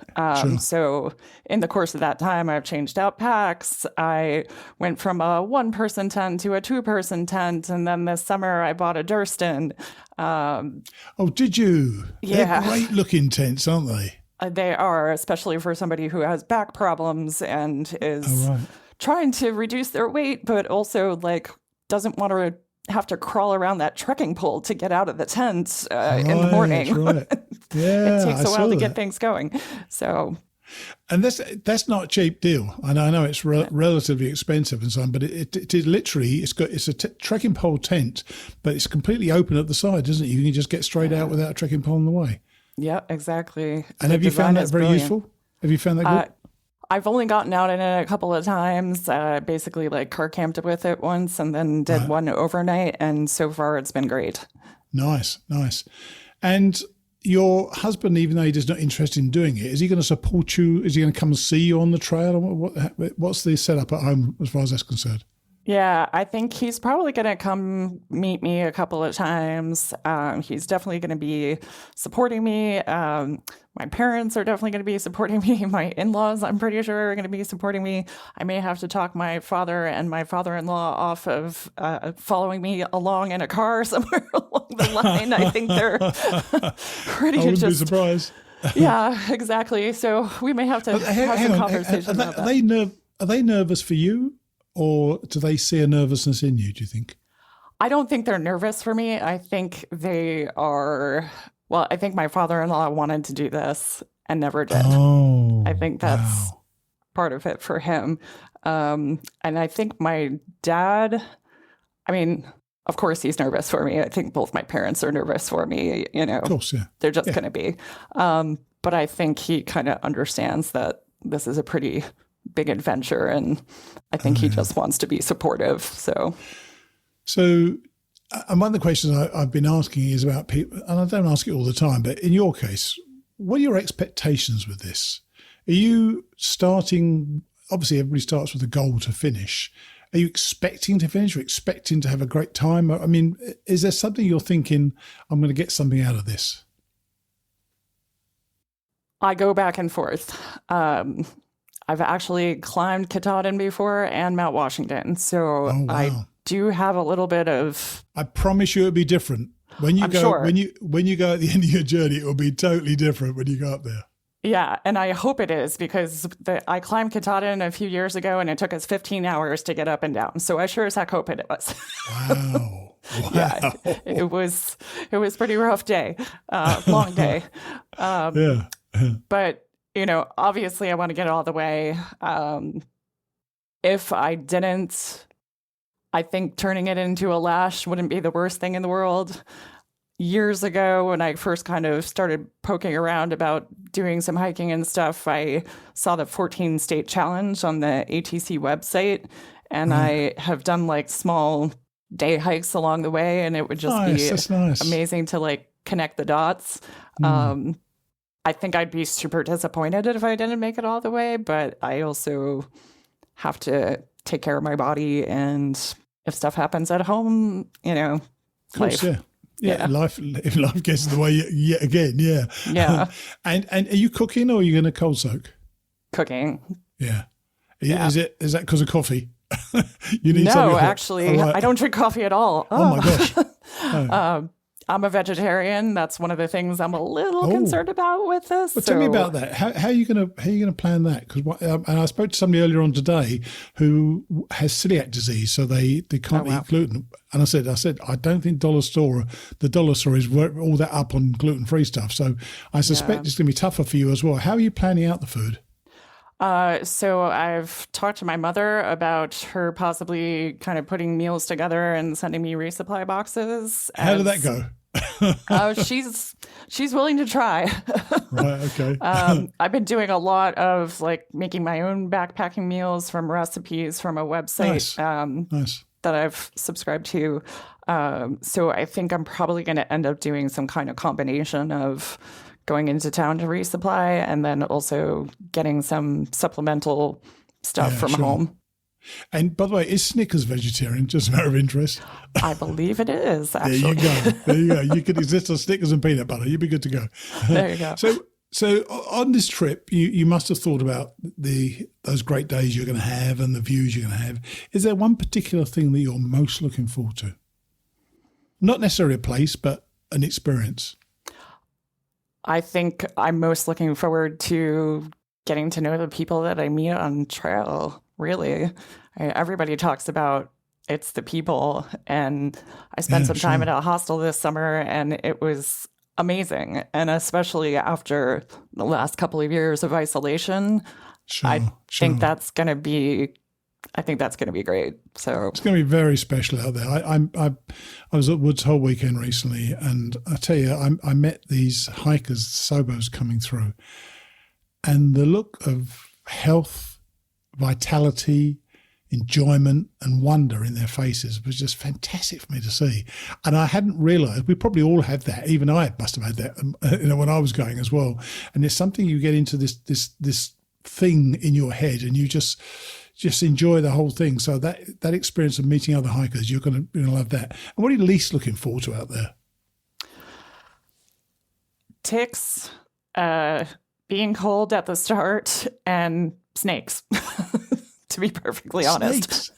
So in the course of that time, I've changed out packs. I went from a 1-person tent to a 2-person tent. And then this summer I bought a Durston. Did you? Yeah. They're great looking tents, aren't they? They are, especially for somebody who has back problems and is trying to reduce their weight, but also doesn't want to have to crawl around that trekking pole to get out of the tent in the morning. Right. Yeah, it takes a while to get things going. So, and that's not a cheap deal. And I know it's relatively expensive and so on, but it is literally it's a trekking pole tent, but it's completely open at the side, isn't it? You can just get straight out without a trekking pole in the way. Yeah, exactly. And have you found that very useful? Have you found that good? I've only gotten out in it a couple of times, basically car camped with it once and then did one overnight. And so far it's been great. Nice. And your husband, even though he's not interested in doing it, is he going to support you? Is he going to come and see you on the trail? What's the setup at home as far as that's concerned? Yeah, I think he's probably going to come meet me a couple of times. He's definitely going to be supporting me. My parents are definitely going to be supporting me. My in-laws, I'm pretty sure, are going to be supporting me. I may have to talk my father and my father-in-law off of following me along in a car somewhere along the line. I think they're ready to just... I wouldn't be surprised. Yeah, exactly. So we may have to have some conversations about that. Are they nervous for you? Or do they see a nervousness in you, do you think? I don't think they're nervous for me. I think they are... Well, I think my father-in-law wanted to do this and never did. Oh, I think that's part of it for him. And I think my dad... Of course, he's nervous for me. I think both my parents are nervous for me. Of course, yeah. They're just going to be. But I think he kind of understands that this is a pretty big adventure, and I think he just wants to be supportive. So, and one of the questions I've been asking is about people, and I don't ask it all the time, but in your case, what are your expectations with this? Are you starting, obviously everybody starts with a goal to finish. Are you expecting to finish or expecting to have a great time? I mean, is there something you're thinking, I'm going to get something out of this? I go back and forth. I've actually climbed Katahdin before and Mount Washington. So wow. I do have a little bit of... I promise you it'll be different. When you when you go at the end of your journey, it will be totally different when you go up there. Yeah, and I hope it is, because I climbed Katahdin a few years ago and it took us 15 hours to get up and down. So I sure as heck hope it was. Wow. Yeah, it was pretty rough day, long day. Yeah. But, obviously I want to get all the way. If I didn't, I think turning it into a lash wouldn't be the worst thing in the world. Years ago, when I first kind of started poking around about doing some hiking and stuff, I saw the 14-state challenge on the ATC website, and I have done like small day hikes along the way, and it would just be amazing to connect the dots. I think I'd be super disappointed if I didn't make it all the way, but I also have to take care of my body, and if stuff happens at home, of course, life. Yeah, if life gets in the way yet again, yeah. Yeah. And are you cooking or are you going to cold soak? Cooking. Yeah. Is that because of coffee? You need something hot. Actually, right. I don't drink coffee at all. Oh my gosh. I'm a vegetarian. That's one of the things I'm a little concerned about with this. Well, tell me about that. How are you gonna plan that? Because and I spoke to somebody earlier on today who has celiac disease, so they can't eat gluten. And I said I don't think the dollar store is all that up on gluten-free stuff. So I suspect it's going to be tougher for you as well. How are you planning out the food? So I've talked to my mother about her possibly kind of putting meals together and sending me resupply boxes. How did that go? She's willing to try. Right. Okay. I've been doing a lot of making my own backpacking meals from recipes from a website Nice. that I've subscribed to. So I think I'm probably going to end up doing some kind of combination of going into town to resupply and then also getting some supplemental stuff from home. And by the way, is Snickers vegetarian? Just a matter of interest. I believe it is, actually. There you go. You could exist on Snickers and peanut butter. You'd be good to go. There you go. So on this trip, you must have thought about those great days you're going to have and the views you're going to have. Is there one particular thing that you're most looking forward to? Not necessarily a place, but an experience. I think I'm most looking forward to getting to know the people that I meet on trail, really. Everybody talks about it's the people, and I spent some time at a hostel this summer, and it was amazing. And especially after the last couple of years of isolation, I think that's going to be great. So it's going to be very special out there. I was at Woods Hole weekend recently, and I tell you, I met these hikers, Sobos, coming through, and the look of health, vitality, enjoyment and wonder in their faces was just fantastic for me to see. And I hadn't realised, we probably all have that. Even I must have had that, when I was going as well. And there's something you get into this thing in your head, and you just enjoy the whole thing. So that experience of meeting other hikers, you're going to love that. And what are you least looking forward to out there? Ticks, being cold at the start, and snakes, to be perfectly honest.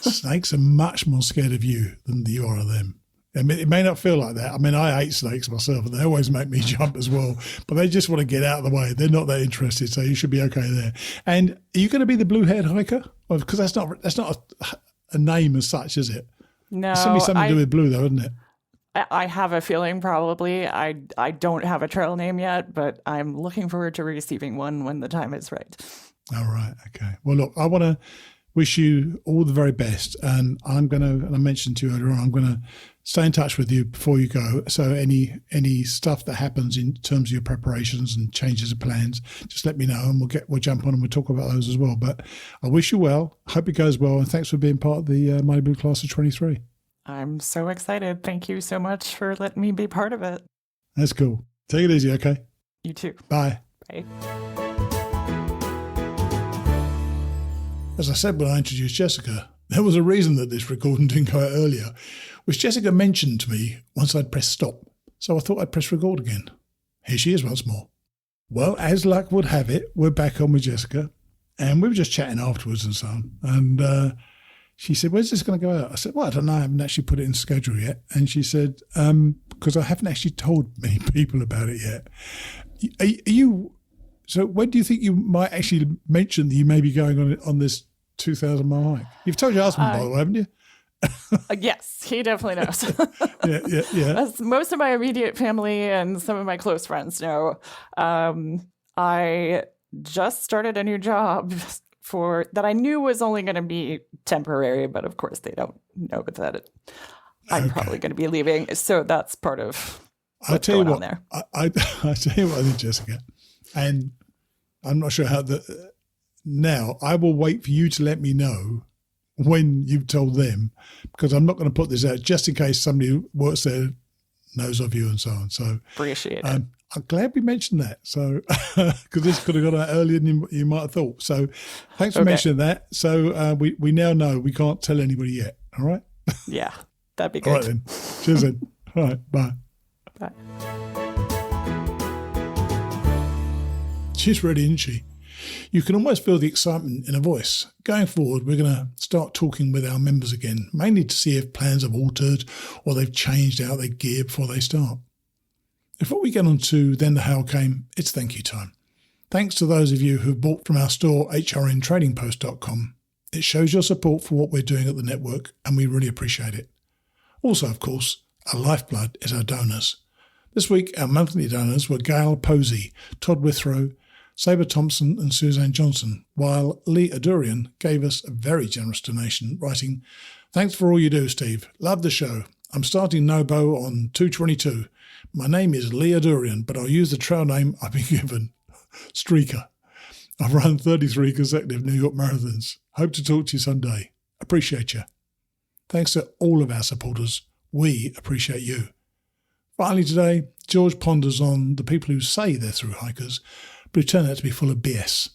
Snakes are much more scared of you than you are of them. I mean, it may not feel like that. I mean, I hate snakes myself, and they always make me jump as well. But they just want to get out of the way. They're not that interested, so you should be okay there. And are you going to be the blue-haired hiker? Because that's not a name as such, is it? No, it's something to do with blue, though, isn't it? I have a feeling probably. I don't have a trail name yet, but I'm looking forward to receiving one when the time is right. All right. Okay. Well, look, I want to wish you all the very best. And I'm going to, and I mentioned to you earlier on, I'm going to stay in touch with you before you go. So any stuff that happens in terms of your preparations and changes of plans, just let me know and we'll jump on and we'll talk about those as well. But I wish you well. Hope it goes well. And thanks for being part of the Mighty Blue Class of 23. I'm so excited. Thank you so much for letting me be part of it. That's cool. Take it easy, okay? You too. Bye. Bye. As I said when I introduced Jessica, there was a reason that this recording didn't go out earlier, which Jessica mentioned to me once I'd pressed stop. So I thought I'd press record again. Here she is once more. Well, as luck would have it, we're back on with Jessica, and we were just chatting afterwards and so on. And she said, when's this going to go out? I said, well, I don't know. I haven't actually put it in schedule yet. And she said, because I haven't actually told many people about it yet. Are you? So when do you think you might actually mention that you may be going on this 2,000-mile hike? You've told your husband, by the way, haven't you? Yes, he definitely knows. Yeah. As most of my immediate family and some of my close friends know, I just started a new job that I knew was only going to be temporary, but of course they don't know that I'm probably going to be leaving. So that's part of what's going on there. I tell you what I think, Jessica, and I'm not sure how now I will wait for you to let me know when you've told them, because I'm not going to put this out just in case somebody who works there knows of you and so on. So appreciate it. I'm glad we mentioned that. So because this could have gone out earlier than you might have thought. So thanks for mentioning that. So we now know we can't tell anybody yet. All right. Yeah, that'd be good. All right then. Cheers then. All right. Bye. Bye. She's ready, isn't she? You can almost feel the excitement in her voice. Going forward, we're going to start talking with our members again, mainly to see if plans have altered or they've changed out their gear before they start. Before we get on to Then the Hail Came, it's thank you time. Thanks to those of you who've bought from our store, hrntradingpost.com. It shows your support for what we're doing at the network, and we really appreciate it. Also, of course, our lifeblood is our donors. This week, our monthly donors were Gail Posey, Todd Withrow, Sabre Thompson and Suzanne Johnson, while Lee Adurian gave us a very generous donation, writing, "Thanks for all you do, Steve. Love the show. I'm starting Nobo on 222. My name is Lee Adurian, but I'll use the trail name I've been given, Streaker. I've run 33 consecutive New York marathons. Hope to talk to you someday. Appreciate you." Thanks to all of our supporters. We appreciate you. Finally today, George ponders on the people who say they're through hikers, but who turn out to be full of BS.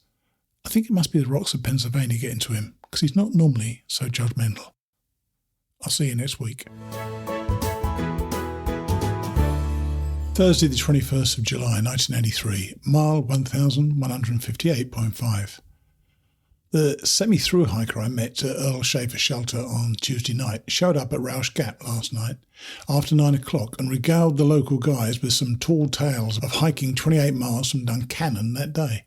I think it must be the rocks of Pennsylvania getting to him, because he's not normally so judgmental. I'll see you next week. Thursday the 21st of July 1983, mile 1158.5. The semi-through hiker I met at Earl Schaefer Shelter on Tuesday night showed up at Rausch Gap last night after 9 o'clock and regaled the local guys with some tall tales of hiking 28 miles from Duncannon that day.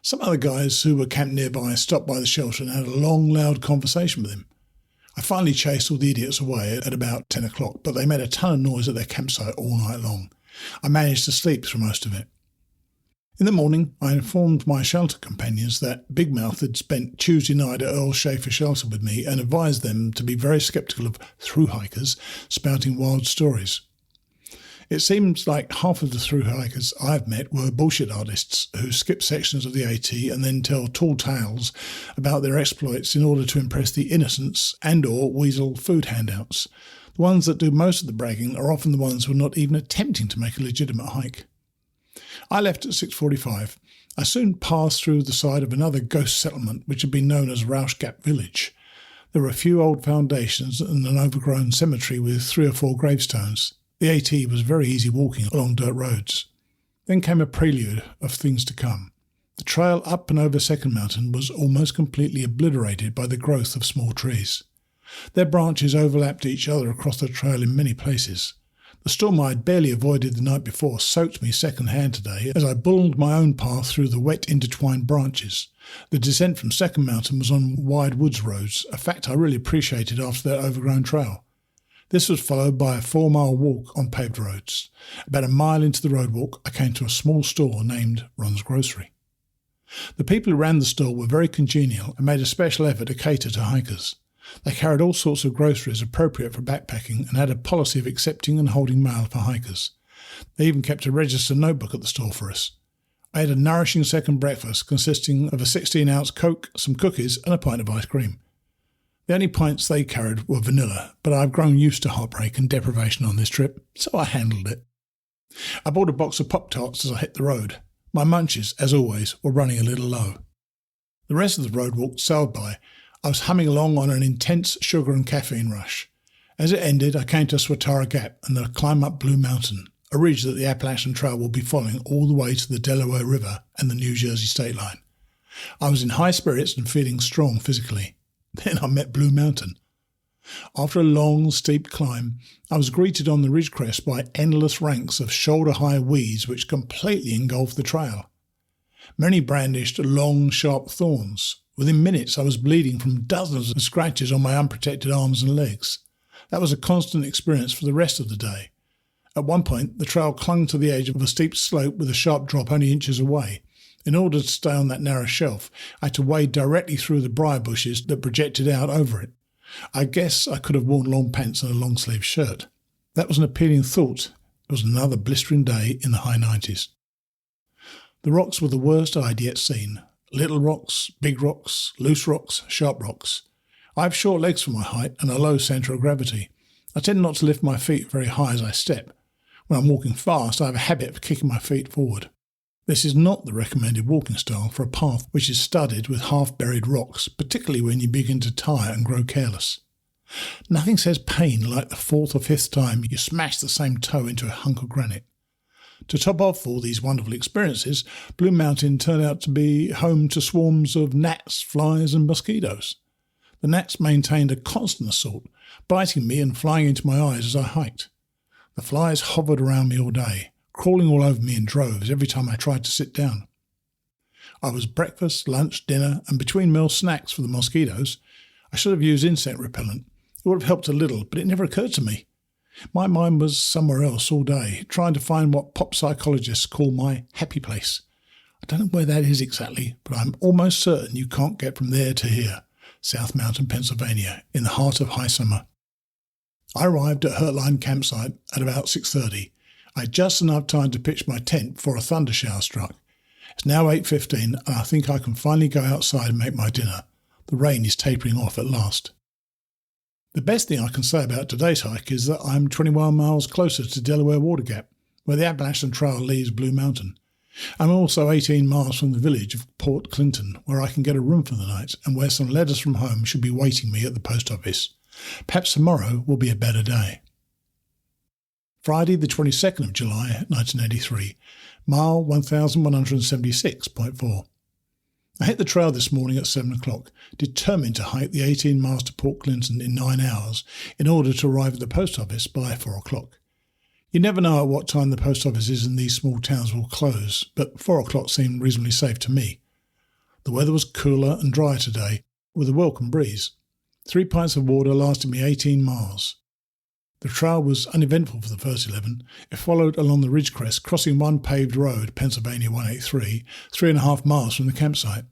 Some other guys who were camped nearby stopped by the shelter and had a long, loud conversation with him. I finally chased all the idiots away at about 10 o'clock, but they made a ton of noise at their campsite all night long. I managed to sleep through most of it. In the morning, I informed my shelter companions that Big Mouth had spent Tuesday night at Earl Schaefer Shelter with me and advised them to be very sceptical of thru-hikers spouting wild stories. It seems like half of the thru-hikers I've met were bullshit artists who skip sections of the AT and then tell tall tales about their exploits in order to impress the innocents and or weasel food handouts. The ones that do most of the bragging are often the ones who are not even attempting to make a legitimate hike. I left at 6:45. I soon passed through the side of another ghost settlement which had been known as Rausch Gap Village. There were a few old foundations and an overgrown cemetery with 3 or 4 gravestones. The AT was very easy walking along dirt roads. Then came a prelude of things to come. The trail up and over Second Mountain was almost completely obliterated by the growth of small trees. Their branches overlapped each other across the trail in many places. The storm I had barely avoided the night before soaked me second-hand today as I bulled my own path through the wet intertwined branches. The descent from Second Mountain was on wide woods roads, a fact I really appreciated after that overgrown trail. This was followed by a 4-mile walk on paved roads. About a mile into the roadwalk, I came to a small store named Ron's Grocery. The people who ran the stall were very congenial and made a special effort to cater to hikers. They carried all sorts of groceries appropriate for backpacking and had a policy of accepting and holding mail for hikers. They even kept a registered notebook at the store for us. I had a nourishing second breakfast consisting of a 16-ounce Coke, some cookies and a pint of ice cream. The only pints they carried were vanilla, but I've grown used to heartbreak and deprivation on this trip, so I handled it. I bought a box of Pop-Tarts as I hit the road. My munches, as always, were running a little low. The rest of the road walk sailed by. I was humming along on an intense sugar and caffeine rush. As it ended, I came to Swatara Gap and the climb up Blue Mountain, a ridge that the Appalachian Trail will be following all the way to the Delaware River and the New Jersey state line. I was in high spirits and feeling strong physically. Then I met Blue Mountain. After a long, steep climb, I was greeted on the ridge crest by endless ranks of shoulder-high weeds which completely engulfed the trail. Many brandished long, sharp thorns. Within minutes I was bleeding from dozens of scratches on my unprotected arms and legs. That was a constant experience for the rest of the day. At one point, the trail clung to the edge of a steep slope with a sharp drop only inches away. In order to stay on that narrow shelf, I had to wade directly through the briar bushes that projected out over it. I guess I could have worn long pants and a long-sleeved shirt. That was an appealing thought. It was another blistering day in the high 90s. The rocks were the worst I had yet seen. Little rocks, big rocks, loose rocks, sharp rocks. I have short legs for my height and a low centre of gravity. I tend not to lift my feet very high as I step. When I'm walking fast, I have a habit of kicking my feet forward. This is not the recommended walking style for a path which is studded with half-buried rocks, particularly when you begin to tire and grow careless. Nothing says pain like the fourth or fifth time you smash the same toe into a hunk of granite. To top off all these wonderful experiences, Blue Mountain turned out to be home to swarms of gnats, flies and mosquitoes. The gnats maintained a constant assault, biting me and flying into my eyes as I hiked. The flies hovered around me all day, crawling all over me in droves every time I tried to sit down. I was breakfast, lunch, dinner, and between meal snacks for the mosquitoes. I should have used insect repellent. It would have helped a little, but it never occurred to me. My mind was somewhere else all day, trying to find what pop psychologists call my happy place. I don't know where that is exactly, but I'm almost certain you can't get from there to here, South Mountain, Pennsylvania, in the heart of high summer. I arrived at Hurtline campsite at about 6:30. I had just enough time to pitch my tent before a thunder shower struck. It's now 8:15 and I think I can finally go outside and make my dinner. The rain is tapering off at last. The best thing I can say about today's hike is that I'm 21 miles closer to Delaware Water Gap, where the Appalachian Trail leaves Blue Mountain. I'm also 18 miles from the village of Port Clinton, where I can get a room for the night and where some letters from home should be waiting me at the post office. Perhaps tomorrow will be a better day. Friday the 22nd of July 1983, mile 1176.4. I hit the trail this morning at 7 o'clock, determined to hike the 18 miles to Port Clinton in 9 hours in order to arrive at the post office by 4 o'clock. You never know at what time the post offices in these small towns will close, but 4 o'clock seemed reasonably safe to me. The weather was cooler and drier today, with a welcome breeze. 3 pints of water lasted me 18 miles. The trail was uneventful for the first 11. It followed along the ridge crest, crossing one paved road, Pennsylvania 183, 3.5 miles from the campsite.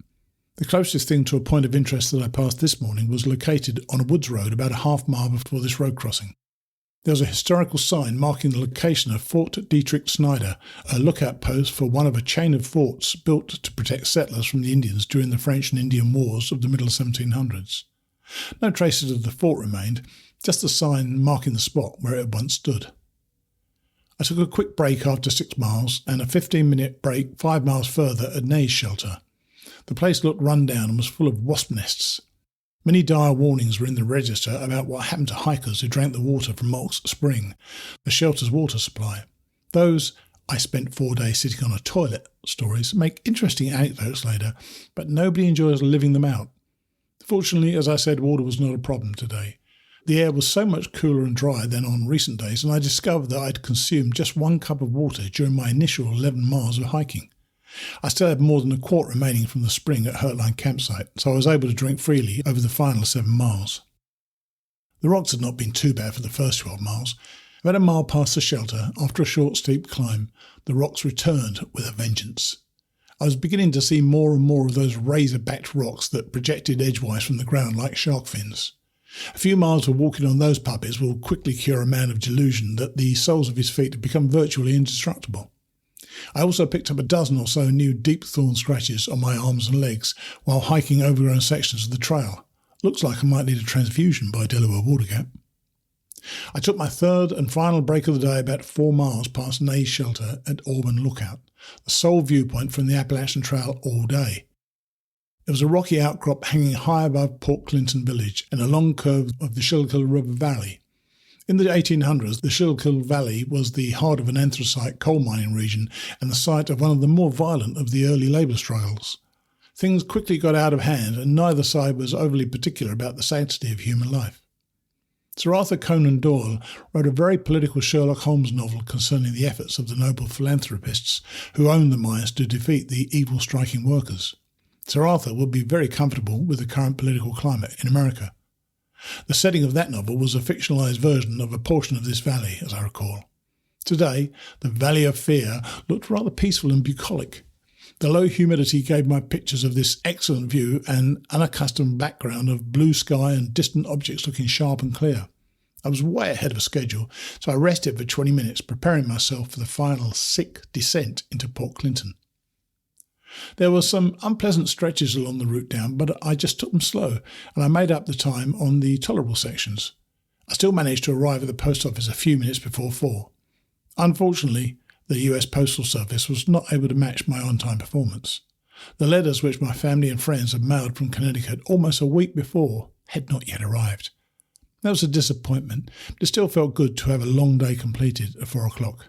The closest thing to a point of interest that I passed this morning was located on a woods road about a half mile before this road crossing. There was a historical sign marking the location of Fort Dietrich Snyder, a lookout post for one of a chain of forts built to protect settlers from the Indians during the French and Indian Wars of the middle 1700s. No traces of the fort remained, just a sign marking the spot where it had once stood. I took a quick break after 6 miles and a 15-minute break 5 miles further at Nay's shelter. The place looked run down and was full of wasp nests. Many dire warnings were in the register about what happened to hikers who drank the water from Mock's Spring, the shelter's water supply. Those "I spent 4 days sitting on a toilet" stories make interesting anecdotes later, but nobody enjoys living them out. Fortunately, as I said, water was not a problem today. The air was so much cooler and drier than on recent days, and I discovered that I'd consumed just 1 cup of water during my initial 11 miles of hiking. I still had more than a quart remaining from the spring at Hurtline campsite, so I was able to drink freely over the final 7 miles. The rocks had not been too bad for the first 12 miles. About a mile past the shelter, after a short steep climb, the rocks returned with a vengeance. I was beginning to see more and more of those razor-backed rocks that projected edgewise from the ground like shark fins. A few miles of walking on those puppies will quickly cure a man of delusion that the soles of his feet have become virtually indestructible. I also picked up a dozen or so new deep thorn scratches on my arms and legs while hiking overgrown sections of the trail. Looks like I might need a transfusion by Delaware Water Gap. I took my third and final break of the day about 4 miles past Nay's shelter at Auburn Lookout, the sole viewpoint from the Appalachian Trail all day. There was a rocky outcrop hanging high above Port Clinton village and a long curve of the Schuylkill River Valley. In the 1800s, the Schuylkill Valley was the heart of an anthracite coal mining region and the site of one of the more violent of the early labour struggles. Things quickly got out of hand and neither side was overly particular about the sanctity of human life. Sir Arthur Conan Doyle wrote a very political Sherlock Holmes novel concerning the efforts of the noble philanthropists who owned the mines to defeat the evil striking workers. Sir Arthur would be very comfortable with the current political climate in America. The setting of that novel was a fictionalised version of a portion of this valley, as I recall. Today, the Valley of Fear looked rather peaceful and bucolic. The low humidity gave my pictures of this excellent view an unaccustomed background of blue sky and distant objects looking sharp and clear. I was way ahead of schedule, so I rested for 20 minutes, preparing myself for the final sick descent into Port Clinton. There were some unpleasant stretches along the route down, but I just took them slow, and I made up the time on the tolerable sections. I still managed to arrive at the post office a few minutes before 4. Unfortunately, the US Postal Service was not able to match my on-time performance. The letters which my family and friends had mailed from Connecticut almost a week before had not yet arrived. That was a disappointment, but it still felt good to have a long day completed at 4 o'clock.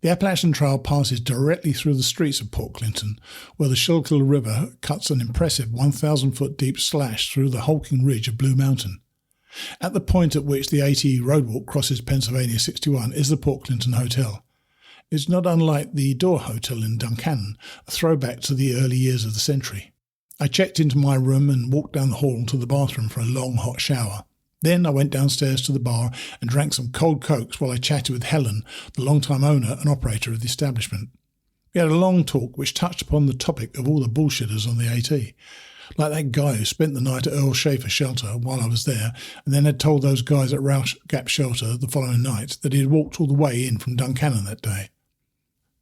The Appalachian Trail passes directly through the streets of Port Clinton, where the Schuylkill River cuts an impressive 1,000-foot deep slash through the hulking ridge of Blue Mountain. At the point at which the ATE roadwalk crosses Pennsylvania 61 is the Port Clinton Hotel. It's not unlike the Door Hotel in Duncannon, a throwback to the early years of the century. I checked into my room and walked down the hall to the bathroom for a long hot shower. Then I went downstairs to the bar and drank some cold cokes while I chatted with Helen, the long-time owner and operator of the establishment. We had a long talk which touched upon the topic of all the bullshitters on the AT, like that guy who spent the night at Earl Schaefer's shelter while I was there and then had told those guys at Rouse Gap Shelter the following night that he had walked all the way in from Duncannon that day.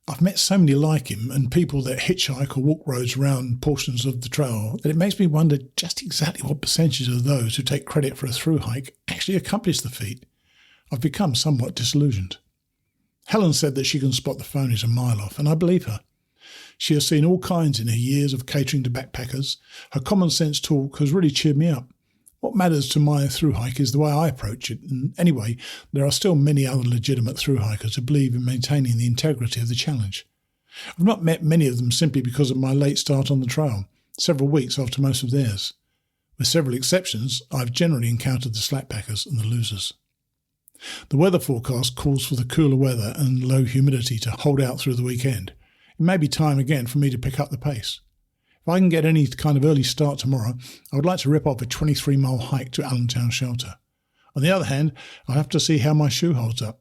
I've met so many like him and people that hitchhike or walk roads around portions of the trail that it makes me wonder just exactly what percentage of those who take credit for a thru-hike actually accomplish the feat. I've become somewhat disillusioned. Helen said that she can spot the phonies a mile off, and I believe her. She has seen all kinds in her years of catering to backpackers. Her common sense talk has really cheered me up. What matters to my thru-hike is the way I approach it, and anyway, there are still many other legitimate thru-hikers who believe in maintaining the integrity of the challenge. I've not met many of them simply because of my late start on the trail, several weeks after most of theirs. With several exceptions, I've generally encountered the slackpackers and the losers. The weather forecast calls for the cooler weather and low humidity to hold out through the weekend. It may be time again for me to pick up the pace. If I can get any kind of early start tomorrow, I would like to rip off a 23-mile hike to Allentown Shelter. On the other hand, I'll have to see how my shoe holds up.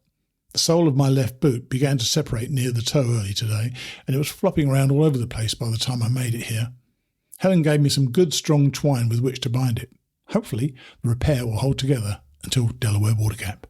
The sole of my left boot began to separate near the toe early today, and it was flopping around all over the place by the time I made it here. Helen gave me some good strong twine with which to bind it. Hopefully, the repair will hold together until Delaware Water Gap.